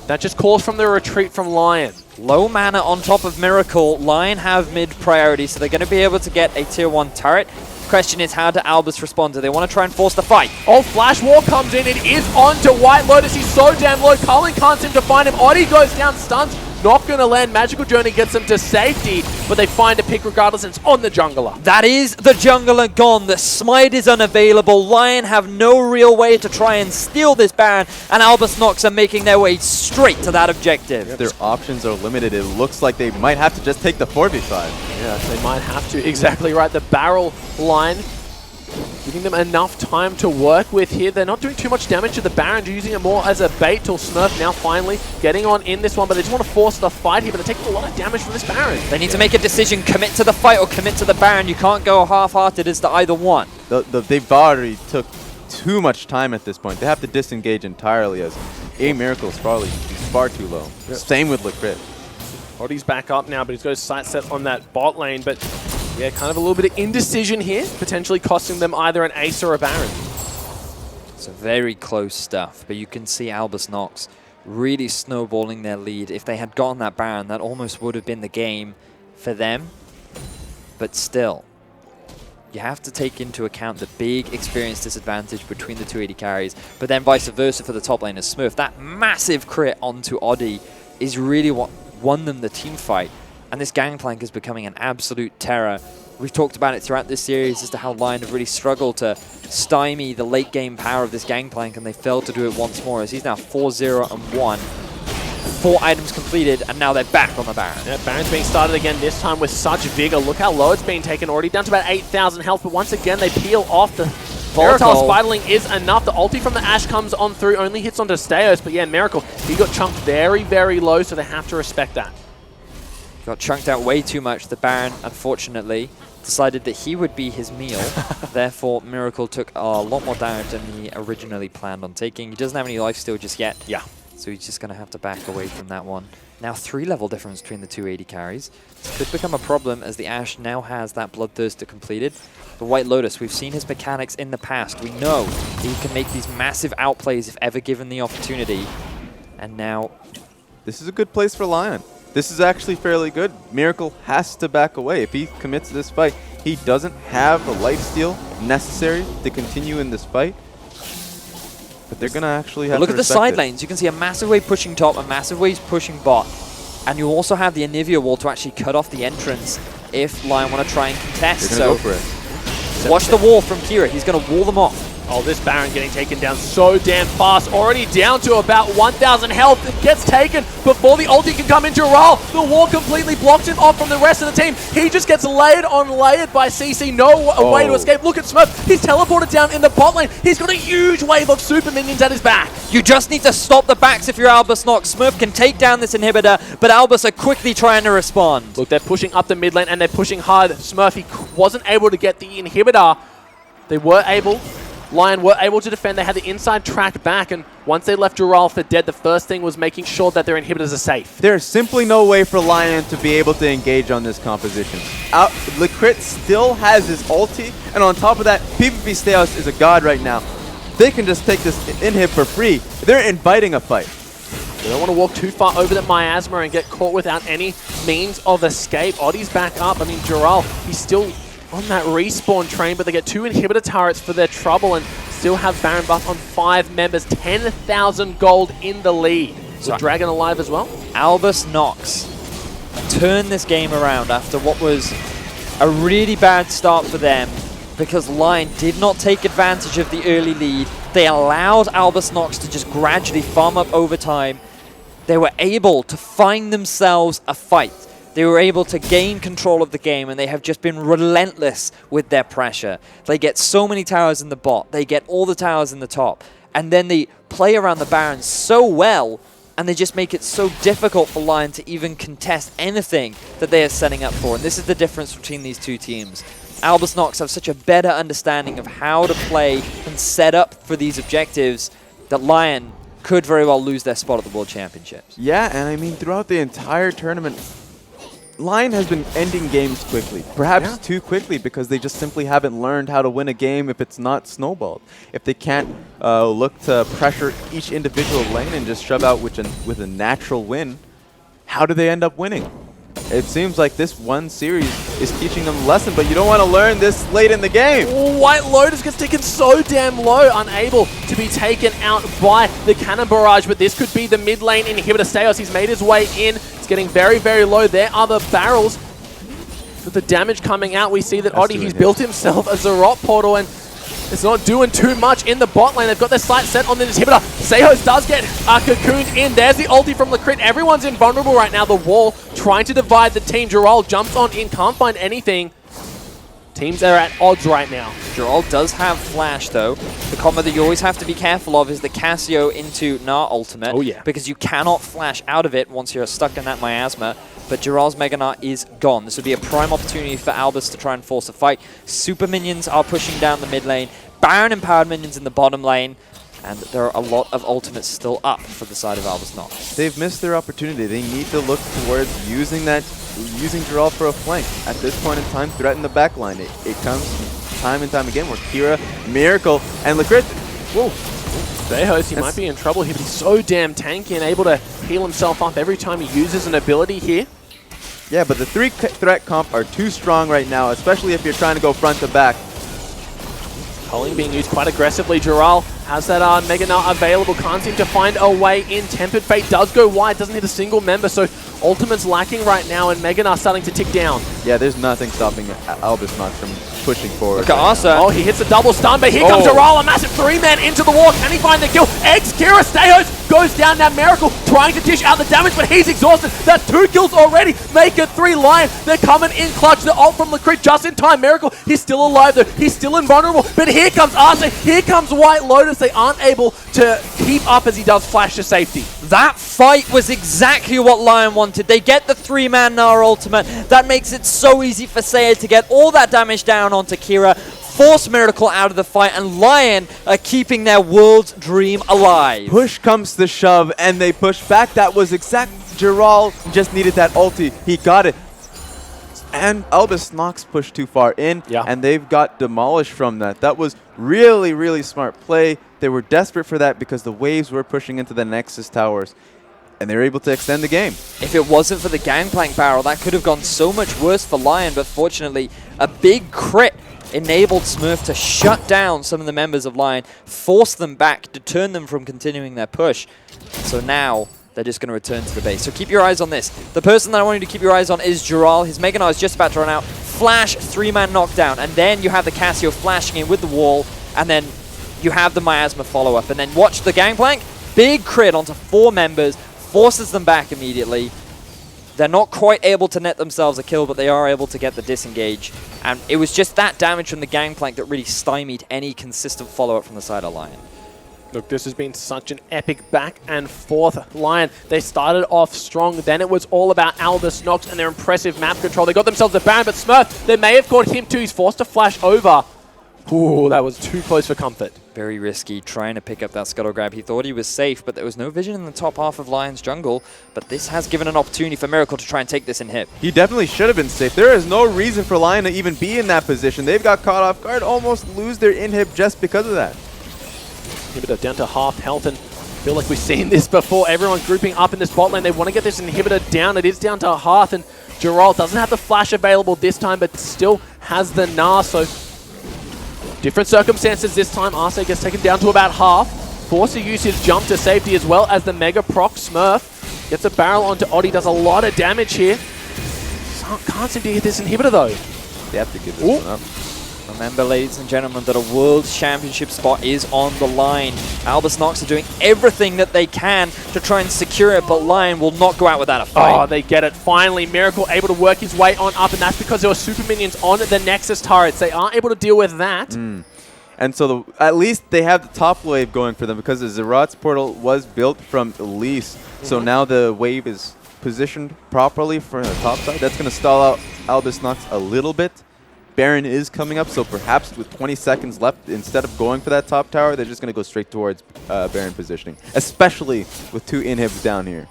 That just calls from the retreat from Lyon. Low mana on top of Miracle. Lyon have mid priority, so they're going to be able to get a tier 1 turret. Question is, how do Albus respond? Do they want to try and force the fight? Oh, Flash War comes in. It is on to White Lotus. He's so damn low. Cullen can't seem to find him. Oddie goes down, stuns. Not going to land. Magical Journey gets them to safety, but they find a pick regardless, and it's on the jungler. That is the jungler gone. The smite is unavailable. Lyon have no real way to try and steal this Baron, and Albus NoX are making their way straight to that objective. Their options are limited. It looks like they might have to just take the 4v5. Yeah, they might have to. Exactly right. The barrel line giving them enough time to work with here. They're not doing too much damage to the Baron, using it more as a bait till Smurf now finally getting on in this one, but they just want to force the fight here, but they're taking a lot of damage from this Baron. They need to make a decision, commit to the fight or commit to the Baron. You can't go half-hearted as to either one. They've already took too much time at this point. They have to disengage entirely, as A Miracle is probably far too low. Yep. Same with Licrit. Oddie's back up now, but he's got his sight set on that bot lane, but yeah, kind of a little bit of indecision here, potentially costing them either an ace or a Baron. It's very close stuff, but you can see Albus NoX really snowballing their lead. If they had gotten that Baron, that almost would have been the game for them. But still, you have to take into account the big experience disadvantage between the 280 carries, but then vice versa for the top lane as Smurf. That massive crit onto Oddie is really what won them the team fight. And this Gangplank is becoming an absolute terror. We've talked about it throughout this series as to how Lyon have really struggled to stymie the late game power of this Gangplank, and they failed to do it once more, as he's now 4-0-1. 4 items completed, and now they're back on the Baron. Yeah, Baron's being started again, this time with such vigor. Look how low it's been taken already, down to about 8,000 health, but once again they peel off the Volatile Spiderling is enough. The ulti from the Ashe comes on through, only hits onto Steos, but yeah, Miracle, he got chunked very, very low, so they have to respect that. Got chunked out way too much. The Baron, unfortunately, decided that he would be his meal. Therefore, Miracle took a lot more damage than he originally planned on taking. He doesn't have any lifesteal just yet. Yeah. So he's just going to have to back away from that one. Now 3-level difference between the two AD carries. This could become a problem as the Ashe now has that Bloodthirster completed. The White Lotus, we've seen his mechanics in the past. We know that he can make these massive outplays if ever given the opportunity. And now... This is a good place for Lyon. This is actually fairly good. Miracle has to back away. If he commits to this fight, he doesn't have the lifesteal necessary to continue in this fight. But they're going to actually have to look at the respect side it. lanes. You can see a massive wave pushing top, a massive wave pushing bot. And you also have the Anivia wall to actually cut off the entrance if Lyon want to try and contest. They're going to go for it. Watch the wall from Kira. He's going to wall them off. Oh, this Baron getting taken down so damn fast. Already down to about 1,000 health. It gets taken before the ulti can come into a roll. The wall completely blocks him off from the rest of the team. He just gets layered on layered by CC. No way to escape. Look at Smurf. He's teleported down in the bot lane. He's got a huge wave of super minions at his back. You just need to stop the backs if you're Albus NoX. Smurf can take down this inhibitor, but Albus are quickly trying to respond. Look, they're pushing up the mid lane and they're pushing hard. Smurf, he wasn't able to get the inhibitor. They were able... Lyon were able to defend. They had the inside track back, and once they left Dural for dead, the first thing was making sure that their inhibitors are safe. There's simply no way for Lyon to be able to engage on this composition. Lecrit still has his ulti, and on top of that, PvP Steos is a god right now. They can just take this inhib for free. They're inviting a fight. They don't want to walk too far over the miasma and get caught without any means of escape. Oddie's back up. I mean, Dural, he's still on that respawn train, but they get 2 inhibitor turrets for their trouble and still have Baron buff on 5 members. 10,000 gold in the lead. So Dragon alive as well. Albus NoX turned this game around after what was a really bad start for them because Lyon did not take advantage of the early lead. They allowed Albus NoX to just gradually farm up over time. They were able to find themselves a fight. They were able to gain control of the game, and they have just been relentless with their pressure. They get so many towers in the bot. They get all the towers in the top. And then they play around the Baron so well, and they just make it so difficult for Lyon to even contest anything that they are setting up for. And this is the difference between these two teams. Albus NoX have such a better understanding of how to play and set up for these objectives that Lyon could very well lose their spot at the World Championships. Yeah, and I mean, throughout the entire tournament, Lyon has been ending games quickly, perhaps too quickly, because they just simply haven't learned how to win a game if it's not snowballed. If they can't look to pressure each individual lane and just shove out with a natural win, how do they end up winning? It seems like this one series is teaching them a lesson, but you don't want to learn this late in the game. White Lotus gets taken so damn low, unable to be taken out by the cannon barrage, but this could be the mid lane inhibitor. Steos, he's made his way in. It's getting very, very low. There are the barrels. With the damage coming out, we see that Oddie, he's built himself a Zarot portal, and it's not doing too much in the bot lane. They've got their sights set on the inhibitor. Seihos does get cocooned in. There's the ulti from Lecrit. Everyone's invulnerable right now. The wall trying to divide the team. Dural jumps on in, can't find anything. Teams are at odds right now. Dural does have flash though. The combo that you always have to be careful of is the Cassio into Gnar ultimate. Oh yeah. Because you cannot flash out of it once you're stuck in that miasma. But Dural's Mega Gnar is gone. This would be a prime opportunity for Albus to try and force a fight. Super minions are pushing down the mid lane. Baron empowered minions in the bottom lane. And there are a lot of ultimates still up for the side of Albus NoX. They've missed their opportunity. They need to look towards using Dural for a flank. At this point in time, threaten the back line. It comes time and time again where Kira, Miracle, and Lecrit. Whoa. Seihos, he might be in trouble here, but he's so damn tanky and able to heal himself up every time he uses an ability here. Yeah, but the 3 threat comp are too strong right now, especially if you're trying to go front to back. Culling being used quite aggressively. Dural has that Mega Gnar available. Can't seem to find a way in. Tempered Fate does go wide. Doesn't hit a single member. So Ultimate's lacking right now. And Mega Gnar starting to tick down. Yeah, there's nothing stopping Albus NoX from pushing forward. Look at Asa. Oh, he hits a double stun. But here comes Dural. A massive 3-man into the wall. Can he find the kill? Eggs, Kira, Steihos goes down. Now Miracle trying to dish out the damage, but he's exhausted. That's 2 kills already. Make it 3. Lion, they're coming in clutch. The ult from the crit just in time. Miracle, he's still alive though. He's still invulnerable. But here comes Arce. Here comes White Lotus. They aren't able to keep up as he does flash to safety. That fight was exactly what Lyon wanted. They get the 3-man Gnar ultimate. That makes it so easy for Seiya to get all that damage down onto Kira, force Miracle out of the fight, and Lyon are keeping their world's dream alive. Push comes to shove, and they push back. That was exact. Giral just needed that ulti. He got it. And Albus NoX pushed too far in, and they've got demolished from that. That was really, really smart play. They were desperate for that because the waves were pushing into the Nexus towers, and they were able to extend the game. If it wasn't for the Gangplank barrel, that could have gone so much worse for Lyon, but fortunately, a big crit enabled Smurf to shut down some of the members of Lyon, force them back, deter them from continuing their push. So now they're just going to return to the base. So keep your eyes on this. The person that I want you to keep your eyes on is Giral. His Mega Gnar is just about to run out. Flash, 3-man knockdown. And then you have the Cassio flashing in with the wall. And then you have the Miasma follow-up. And then watch the Gangplank. Big crit onto 4 members. Forces them back immediately. They're not quite able to net themselves a kill, but they are able to get the disengage. And it was just that damage from the Gangplank that really stymied any consistent follow-up from the side of Lyon. Look, this has been such an epic back and forth. Lyon, they started off strong. Then it was all about Albus NoX and their impressive map control. They got themselves a Baron, but Smurf, they may have caught him too. He's forced to flash over. Ooh, that was too close for comfort. Very risky, trying to pick up that scuttle grab. He thought he was safe, but there was no vision in the top half of Lyon's jungle. But this has given an opportunity for Miracle to try and take this inhib. He definitely should have been safe. There is no reason for Lyon to even be in that position. They've got caught off guard, almost lose their inhib just because of that. Inhibitor down to half health, and I feel like we've seen this before. Everyone grouping up in this bot lane. They want to get this inhibitor down. It is down to half, and Giral doesn't have the flash available this time, but still has the Gnar, so different circumstances this time. Arce gets taken down to about half. Forced to use his jump to safety as well as the Mega Proc. Smurf gets a barrel onto Oddie, does a lot of damage here. Can't seem to hit this inhibitor though. They have to give this one up. Remember, ladies and gentlemen, that a World Championship spot is on the line. Albus NoX are doing everything that they can to try and secure it, but Lyon will not go out without a fight. Oh, they get it. Finally, Miracle able to work his way on up, and that's because there were super minions on the Nexus turrets. They aren't able to deal with that. And so at least they have the top wave going for them because the Zerat's portal was built from Elise. So now the wave is positioned properly for the top side. That's going to stall out Albus NoX a little bit. Baron is coming up, so perhaps with 20 seconds left, instead of going for that top tower, they're just going to go straight towards Baron positioning, especially with 2 inhibs down here.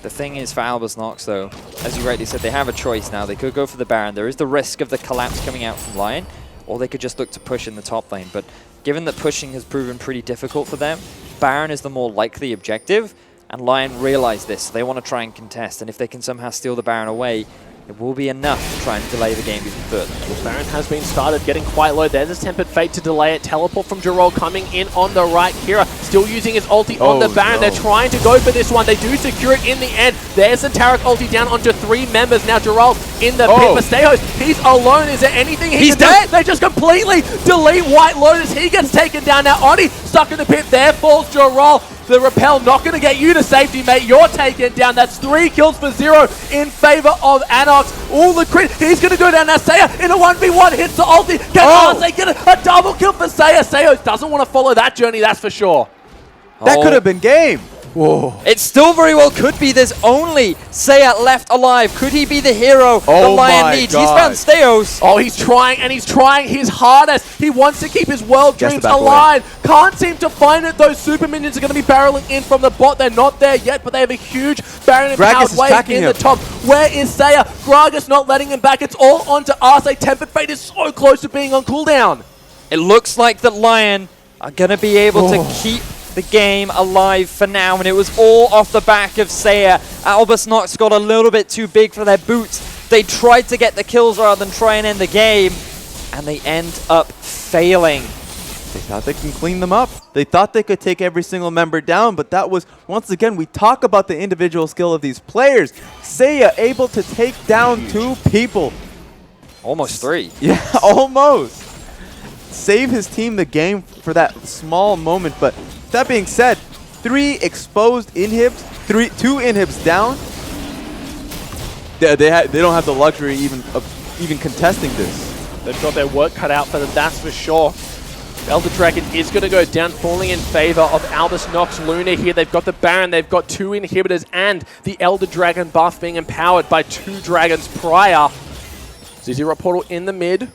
The thing is for Albus NoX, though, as you rightly said, they have a choice now. They could go for the Baron. There is the risk of the collapse coming out from Lyon, or they could just look to push in the top lane. But given that pushing has proven pretty difficult for them, Baron is the more likely objective, and Lyon realize this. So they want to try and contest, and if they can somehow steal the Baron away, it will be enough to try and delay the game even further. Baron has been started, getting quite low. There's a Tempered Fate to delay it. Teleport from Giral coming in on the right. Kira still using his ulti on the Baron. They're trying to go for this one. They do secure it in the end. There's the Taric ulti down onto 3 members. Now Giral in the pit. Mastejos, he's alone. Is there anything he can do? They just completely delete White Lotus. He gets taken down. Now Oddie stuck in the pit. There falls Giral. The repel not going to get you to safety, mate. You're taken down. That's 3 kills for 0 in favor of ANX. All the crit. He's going to go down now. Seiya in a 1v1. Hits the ulti. Can Arce get a double kill for Seiya? Seiya doesn't want to follow that journey, that's for sure. That could have been game. Whoa. It still very well could be. There's only Seiya left alive. Could he be the hero that Lyon needs? He's found Steos. Oh, he's trying, and he's trying his hardest. He wants to keep his world dreams alive. Can't seem to find it. Those super minions are going to be barreling in from the bot. They're not there yet, but they have a huge Baron empowered wave in the top. Where is Seiya? Gragas not letting him back. It's all onto Arce. Tempered Fate is so close to being on cooldown. It looks like that Lyon are going to be able to keep the game alive for now, and it was all off the back of Seiya. Albus NoX got a little bit too big for their boots. They tried to get the kills rather than try and end the game, and they end up failing. They thought they can clean them up. They thought they could take every single member down, but that was, once again, we talk about the individual skill of these players. Seiya able to take down 2 people. Almost 3. Yeah, almost. Save his team the game for that small moment, but that being said, 3 exposed inhibs, 2 inhibs down. They don't have the luxury of even contesting this. They've got their work cut out for them, that's for sure. Elder Dragon is going to go down, falling in favor of Albus NoX Luna here. They've got the Baron, they've got 2 inhibitors, and the Elder Dragon buff being empowered by 2 dragons prior. Zero Portal in the mid.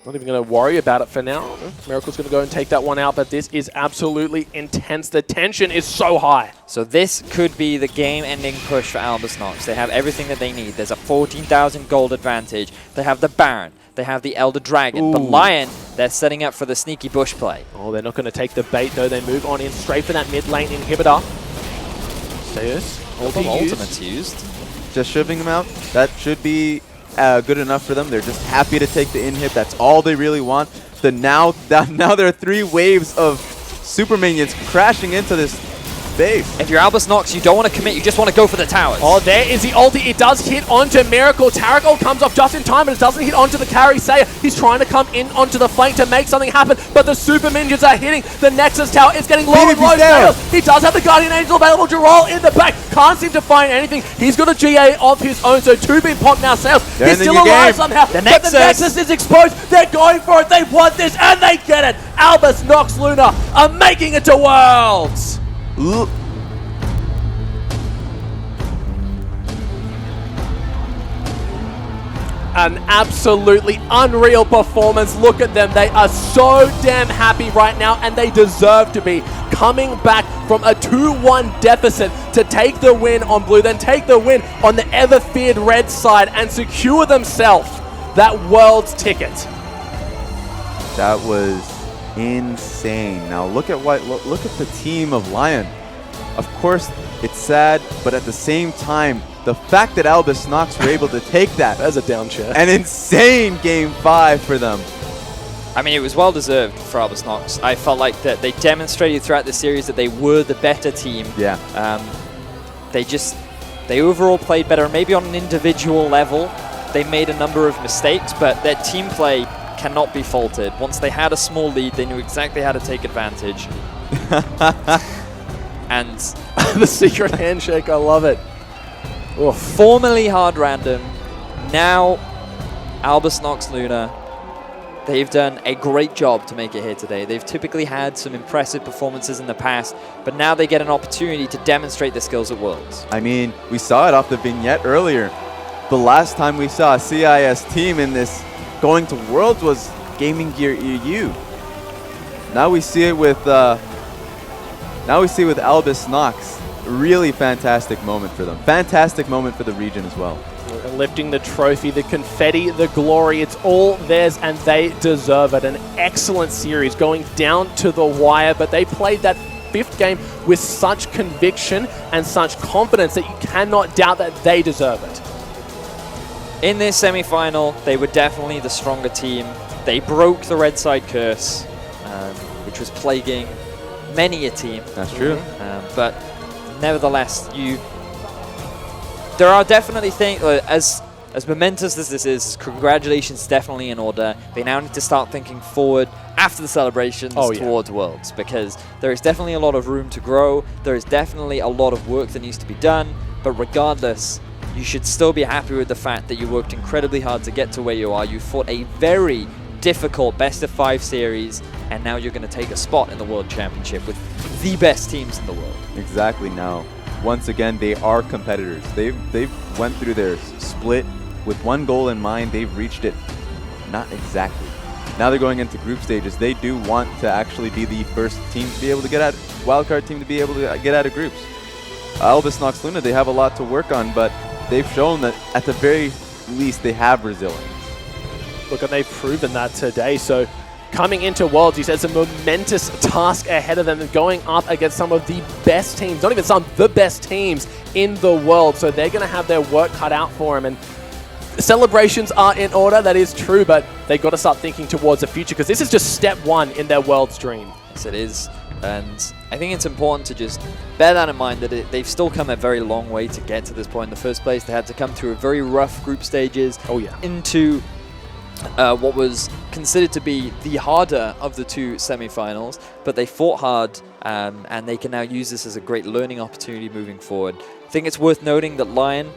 Not even going to worry about it for now. Miracle's going to go and take that one out, but this is absolutely intense. The tension is so high. So this could be the game-ending push for Albus NoX. They have everything that they need. There's a 14,000 gold advantage. They have the Baron. They have the Elder Dragon. Ooh. But Lyon, they're setting up for the sneaky bush play. Oh, they're not going to take the bait, though. They move on in straight for that mid lane inhibitor. Zeus, Ultimate's used. Just shoving them out. That should be good enough for them. They're just happy to take the inhib. That's all they really want. Now there are 3 waves of super minions crashing into this base. If you're Albus NoX, you don't want to commit. You just want to go for the towers. Oh, there is the ulti. It does hit onto Miracle. Taragon comes off just in time, but it doesn't hit onto the carry. Saya, he's trying to come in onto the flank to make something happen, but the super minions are hitting. The Nexus Tower is getting low and low. He does have the Guardian Angel available to roll in the back. Can't seem to find anything. He's got a GA of his own, so 2 being popped now. Sales. He's still alive somehow. But the Nexus is exposed. They're going for it. They want this, and they get it. Albus NoX Luna are making it to Worlds. An absolutely unreal performance. Look at them. They are so damn happy right now, and they deserve to be. Coming back from a 2-1 deficit to take the win on blue, then take the win on the ever-feared red side and secure themselves that Worlds ticket. That was insane. Now look at the team of Lyon. Of course, it's sad, but at the same time, the fact that Albus NoX were able to take that as a down chair. An insane game 5 for them. I mean, it was well-deserved for Albus NoX. I felt like that they demonstrated throughout the series that they were the better team. Yeah. They overall played better. Maybe on an individual level, they made a number of mistakes, but their team play cannot be faulted. Once they had a small lead, they knew exactly how to take advantage. And the secret handshake, I love it. Formerly Hard Random, now Albus NoX Luna. They've done a great job to make it here today. They've typically had some impressive performances in the past, but now they get an opportunity to demonstrate their skills at Worlds. I mean, we saw it off the vignette earlier. The last time we saw a CIS team in this going to Worlds was Gaming Gear EU. Now we see it with Albus NoX. Really fantastic moment for them. Fantastic moment for the region as well. Lifting the trophy, the confetti, the glory, it's all theirs and they deserve it. An excellent series going down to the wire, but they played that 5th game with such conviction and such confidence that you cannot doubt that they deserve it. In this semi-final, they were definitely the stronger team. They broke the red side curse, which was plaguing many a team. That's true. But nevertheless, there are definitely things, as momentous as this is, congratulations definitely in order. They now need to start thinking forward after the celebrations towards Worlds, because there is definitely a lot of room to grow. There is definitely a lot of work that needs to be done, but regardless, you should still be happy with the fact that you worked incredibly hard to get to where you are. You fought a very difficult best-of-5 series, and now you're going to take a spot in the World Championship with the best teams in the world. Exactly. Now, once again, they are competitors. They've went through their split with one goal in mind. They've reached it. Not exactly. Now they're going into group stages. They do want to actually be the first team to be able to get out, wildcard team to be able to get out of groups. Albus NoX Luna, they have a lot to work on, but they've shown that at the very least they have resilience. Look, and they've proven that today. So coming into Worlds, he says a momentous task ahead of them, going up against some of the best teams, not even some, the best teams in the world. So they're going to have their work cut out for them. And celebrations are in order, that is true, but they've got to start thinking towards the future, because this is just step 1 in their Worlds dream. Yes, it is. And I think it's important to just bear that in mind, that they've still come a very long way to get to this point in the first place. They had to come through a very rough group stages into what was considered to be the harder of the 2 semi-finals, but they fought hard and they can now use this as a great learning opportunity moving forward. I think it's worth noting that LYN,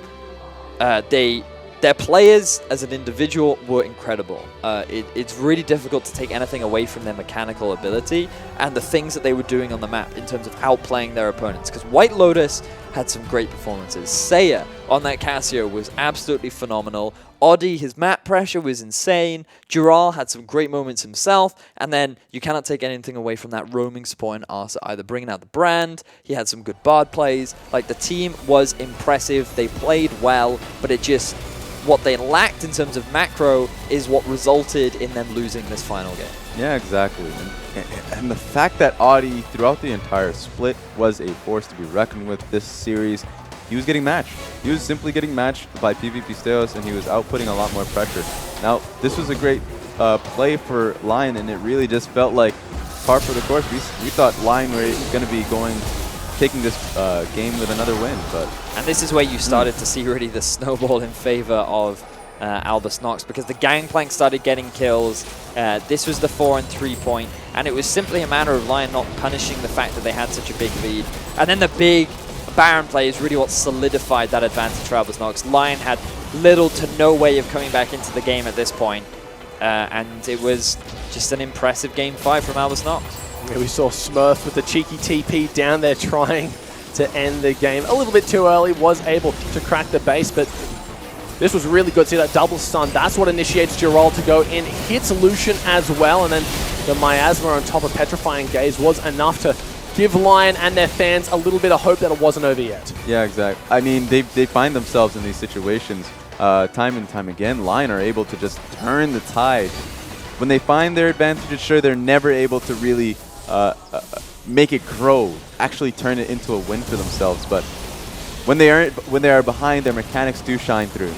their players as an individual were incredible. It's really difficult to take anything away from their mechanical ability and the things that they were doing on the map in terms of outplaying their opponents. Because White Lotus had some great performances. Seiya on that Casio was absolutely phenomenal. Oddie, his map pressure was insane. Dural had some great moments himself. And then you cannot take anything away from that roaming support in Arsa either, bringing out the brand. He had some good Bard plays. Like, the team was impressive. They played well, but it just... what they lacked in terms of macro is what resulted in them losing this final game. Yeah, exactly. And the fact that Audi, throughout the entire split, was a force to be reckoned with this series, he was getting matched. He was simply getting matched by PvPSteos, and he was outputting a lot more pressure. Now, this was a great play for LYN, and it really just felt like par for the course. We thought LYN were going to be taking this game with another win, but... And this is where you started to see really the snowball in favor of Albus NoX, because the Gangplank started getting kills. This was the 4 and 3 point, and it was simply a matter of LYN not punishing the fact that they had such a big lead. And then the big Baron play is really what solidified that advantage for Albus NoX. LYN had little to no way of coming back into the game at this point, and it was just an impressive game 5 from Albus NoX. Yeah, we saw Smurf with the cheeky TP down there trying to end the game. A little bit too early, was able to crack the base, but this was really good. See that double stun, that's what initiates Dural to go in. Hits Lucian as well, and then the Miasma on top of Petrifying Gaze was enough to give LYN and their fans a little bit of hope that it wasn't over yet. Yeah, exactly. I mean, they find themselves in these situations time and time again. LYN are able to just turn the tide. When they find their advantage, sure, they're never able to really make it grow, actually turn it into a win for themselves. But when they are behind, their mechanics do shine through.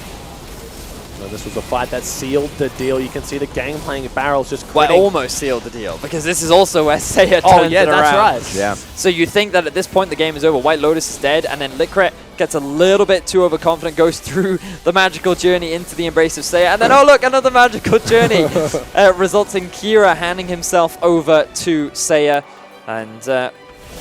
So this was a fight that sealed the deal. You can see the Gangplank barrels just well, almost sealed the deal, because this is also where Seiya turns it around. That's right. Yeah. So you think that at this point the game is over. White Lotus is dead, and then Licret gets a little bit too overconfident, goes through the magical journey into the embrace of Seiya, and then, oh look, another magical journey, results in Kira handing himself over to Seiya. And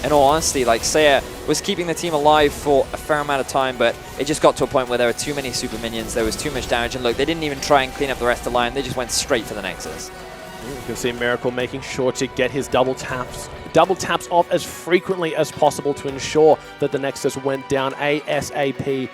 in all honesty, like, Seiya was keeping the team alive for a fair amount of time, but it just got to a point where there were too many super minions, there was too much damage, and look, they didn't even try and clean up the rest of the line, they just went straight for the Nexus. You can see Miracle making sure to get his double taps off as frequently as possible to ensure that the Nexus went down ASAP.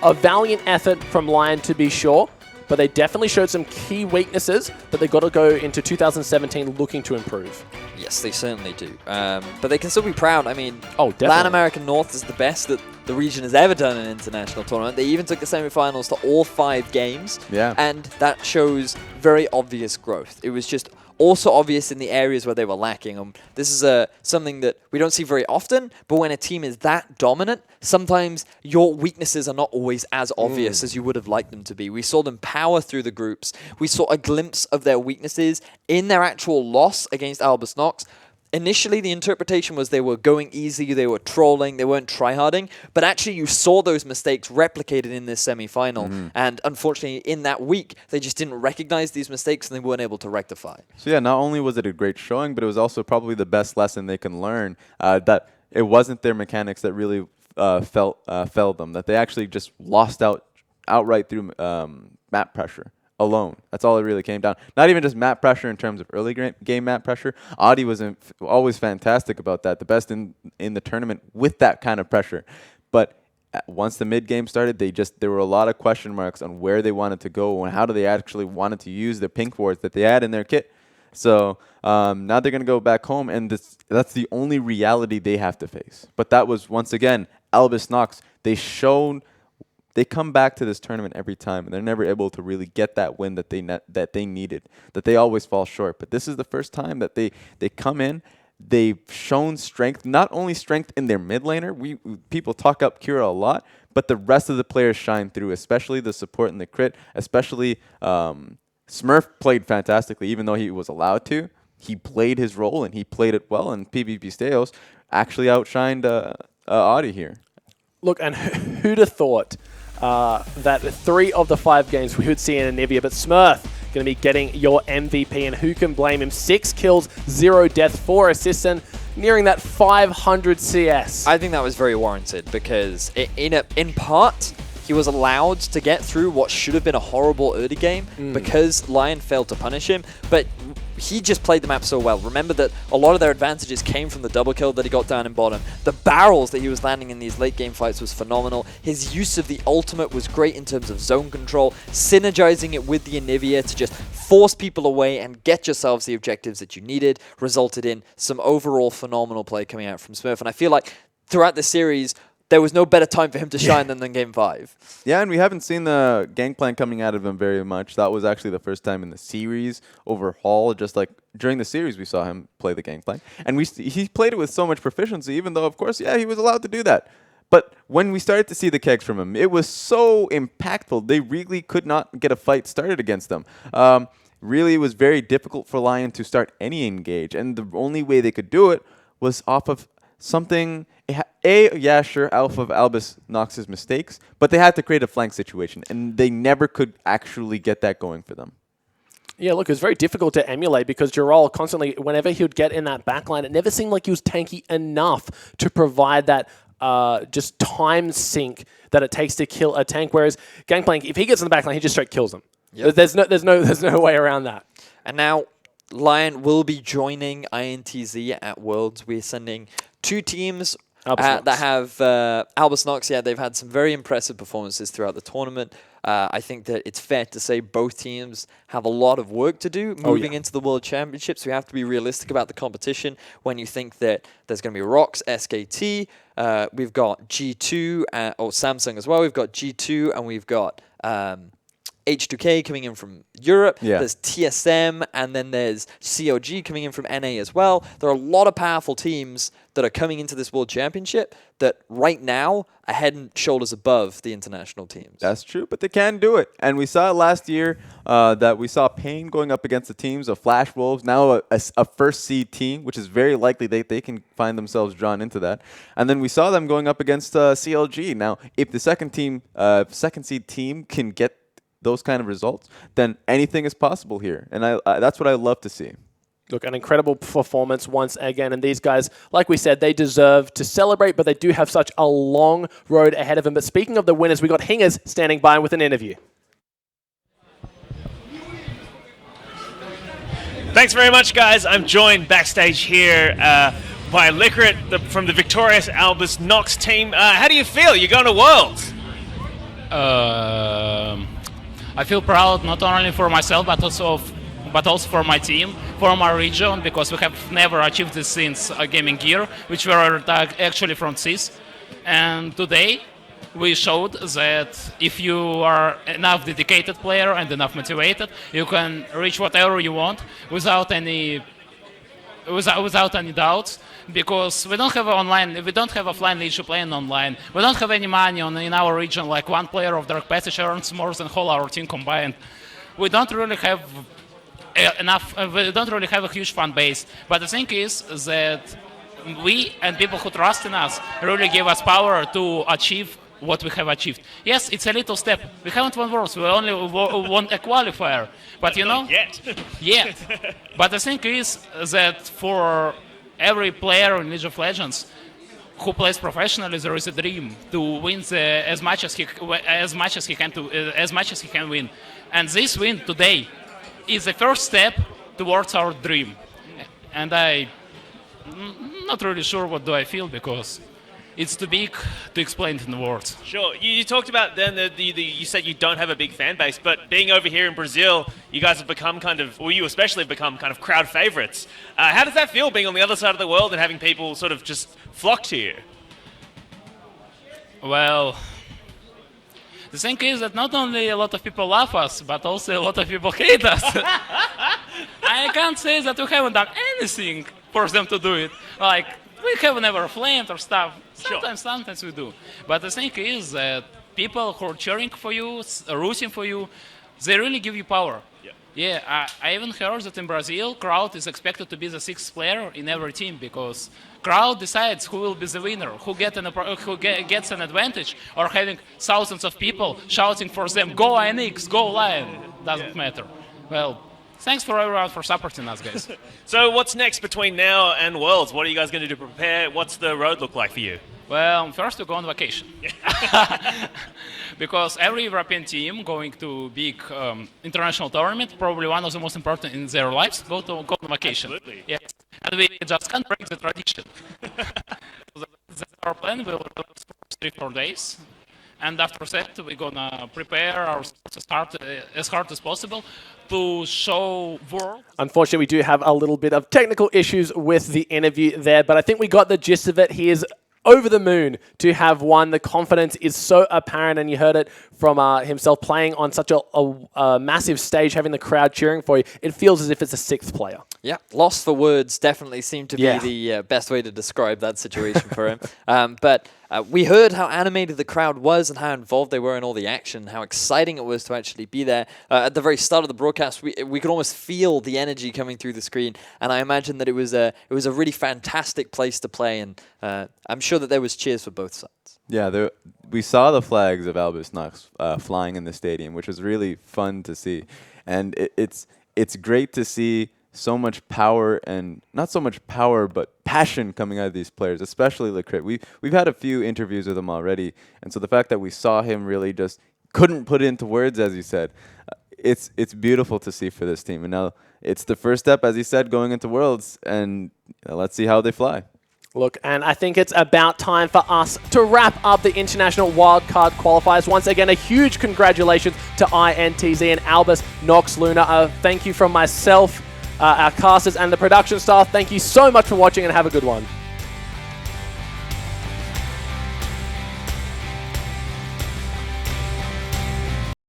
A valiant effort from LYN, to be sure, but they definitely showed some key weaknesses that they've got to go into 2017 looking to improve. Yes, they certainly do. But they can still be proud. I mean, definitely. Latin American North is the best that the region has ever done in an international tournament. They even took the semifinals to all 5 games. Yeah. And that shows very obvious growth. It was just also obvious in the areas where they were lacking. This is something that we don't see very often, but when a team is that dominant, sometimes your weaknesses are not always as obvious as you would have liked them to be. We saw them power through the groups. We saw a glimpse of their weaknesses in their actual loss against Albus NoX. Initially, the interpretation was they were going easy, they were trolling, they weren't tryharding, but actually you saw those mistakes replicated in this semi-final, and unfortunately in that week, they just didn't recognize these mistakes and they weren't able to rectify. So yeah, not only was it a great showing, but it was also probably the best lesson they can learn, that it wasn't their mechanics that really failed them, that they actually just lost outright through map pressure alone. That's all it really came down. Not even just map pressure in terms of early game map pressure. Audi was always fantastic about that, the best in the tournament with that kind of pressure. But once the mid game started, there were a lot of question marks on where they wanted to go and how do they actually wanted to use the pink wards that they had in their kit. So now they're going to go back home, and that's the only reality they have to face. But that was, once again, Albus NoX. They come back to this tournament every time, and they're never able to really get that win that they needed, that they always fall short. But this is the first time that they come in. They've shown strength, not only strength in their mid laner. People talk up Kira a lot, but the rest of the players shine through, especially the support and the crit, especially Smurf played fantastically, even though he was allowed to. He played his role, and he played it well, and PvPSteos actually outshined Audi here. Look, and who'd have thought that 3 of the 5 games we would see in Anivia, but Smurf going to be getting your MVP, and who can blame him? 6 kills, 0 deaths, 4 assists, and nearing that 500 CS. I think that was very warranted because in part, he was allowed to get through what should have been a horrible early game because LYN failed to punish him, but he just played the map so well. Remember that a lot of their advantages came from the double kill that he got down in bottom. The barrels that he was landing in these late game fights was phenomenal. His use of the ultimate was great in terms of zone control, synergizing it with the Anivia to just force people away and get yourselves the objectives that you needed, resulted in some overall phenomenal play coming out from Smurf. And I feel like throughout the series, there was no better time for him to shine than Game 5. Yeah, and we haven't seen the gangplank coming out of him very much. That was actually the first time in the series overhaul. Just like during the series, we saw him play the gangplank. And he played it with so much proficiency, even though, of course, yeah, he was allowed to do that. But when we started to see the kegs from him, it was so impactful. They really could not get a fight started against them. Really, it was very difficult for Lyon to start any engage. And the only way they could do it was off of something, yeah, sure, off of Albus NoX's mistakes, but they had to create a flank situation, and they never could actually get that going for them. Yeah, look, it was very difficult to emulate because Jarol constantly, whenever he would get in that backline, it never seemed like he was tanky enough to provide that just time sink that it takes to kill a tank, whereas Gangplank, if he gets in the backline, he just straight kills them. Yep. There's no way around that. And now Lyon will be joining INTZ at Worlds. We're sending 2 teams that have Albus NoX. Yeah, they've had some very impressive performances throughout the tournament. I think that it's fair to say both teams have a lot of work to do moving into the World Championships. We have to be realistic about the competition when you think that there's going to be ROX, SKT, we've got G2, or Samsung as well. We've got G2 and we've got H2K coming in from Europe. Yeah. There's TSM, and then there's COG coming in from NA as well. There are a lot of powerful teams that are coming into this World Championship that right now are head and shoulders above the international teams. That's true, but they can do it. And we saw it last year that we saw Pain going up against the teams of Flash Wolves, now a first seed team, which is very likely they can find themselves drawn into that. And then we saw them going up against CLG. Now, if the second seed team can get those kind of results, then anything is possible here. And that's what I love to see. Look, an incredible performance once again. And these guys, like we said, they deserve to celebrate, but they do have such a long road ahead of them. But speaking of the winners, we got Hingers standing by with an interview. Thanks very much, guys. I'm joined backstage here by Liquorit from the victorious Albus NoX team. How do you feel? You're going to Worlds. I feel proud not only for myself but also for my team, for my region, because we have never achieved this since Gaming Gear, which we are actually from CIS. And today we showed that if you are enough dedicated player and enough motivated, you can reach whatever you want without any doubts. Because we don't have offline league to play online. We don't have any money in our region. Like one player of Dark Passage earns more than whole our team combined. We don't really have enough. We don't really have a huge fan base. But the thing is that we and people who trust in us really give us power to achieve what we have achieved. Yes, it's a little step. We haven't won Worlds. We only won a qualifier. But you know, yet. But the thing is that for every player in League of Legends who plays professionally, there is a dream to win as much as he can win. And this win today is the first step towards our dream. And I'm not really sure what do I feel, because it's too big to explain it in the words. Sure. You talked about then you said you don't have a big fan base, but being over here in Brazil, you guys have become you especially have become kind of crowd favorites. How does that feel, being on the other side of the world and having people sort of just flock to you? Well, the thing is that not only a lot of people love us, but also a lot of people hate us. I can't say that we haven't done anything for them to do it. Like, we have never flamed or stuff. Sometimes we do. But the thing is that people who are cheering for you, rooting for you, they really give you power. Yeah, I even heard that in Brazil, crowd is expected to be the 6th player in every team, because crowd decides who will be the winner, who gets an advantage, or having thousands of people shouting for them, go ANX, go LYN, doesn't matter. Well, Thanks for everyone for supporting us, guys. So what's next between now and Worlds? What are you guys going to do to prepare? What's the road look like for you? Well, first we go on vacation. Because every European team going to big international tournament, probably one of the most important in their lives, go on vacation. Absolutely. Yes. And we just can't break the tradition. So that's our plan. We will do 3-4 days. And after that, we're going to prepare ourselves as hard as possible to show world. Unfortunately, we do have a little bit of technical issues with the interview there, but I think we got the gist of it. He is over the moon to have won. The confidence is so apparent, and you heard it from himself playing on such a massive stage, having the crowd cheering for you. It feels as if it's a sixth player. Yeah, lost for words definitely seemed to be the best way to describe that situation for him. But we heard how animated the crowd was and how involved they were in all the action, how exciting it was to actually be there. At the very start of the broadcast, we could almost feel the energy coming through the screen, and I imagine that it was a really fantastic place to play, and I'm sure that there was cheers for both sides. Yeah, we saw the flags of Albus NoX flying in the stadium, which was really fun to see. And it's great to see so much power, and not so much power, but passion coming out of these players, especially Lecrit. We've had a few interviews with him already, and so the fact that we saw him really just couldn't put it into words, as you said, it's beautiful to see for this team. And now it's the first step, as he said, going into Worlds, and let's see how they fly. Look, and I think it's about time for us to wrap up the International Wildcard Qualifiers. Once again, a huge congratulations to INTZ and Albus NoX Luna. Thank you from myself, our casters, and the production staff. Thank you so much for watching, and have a good one.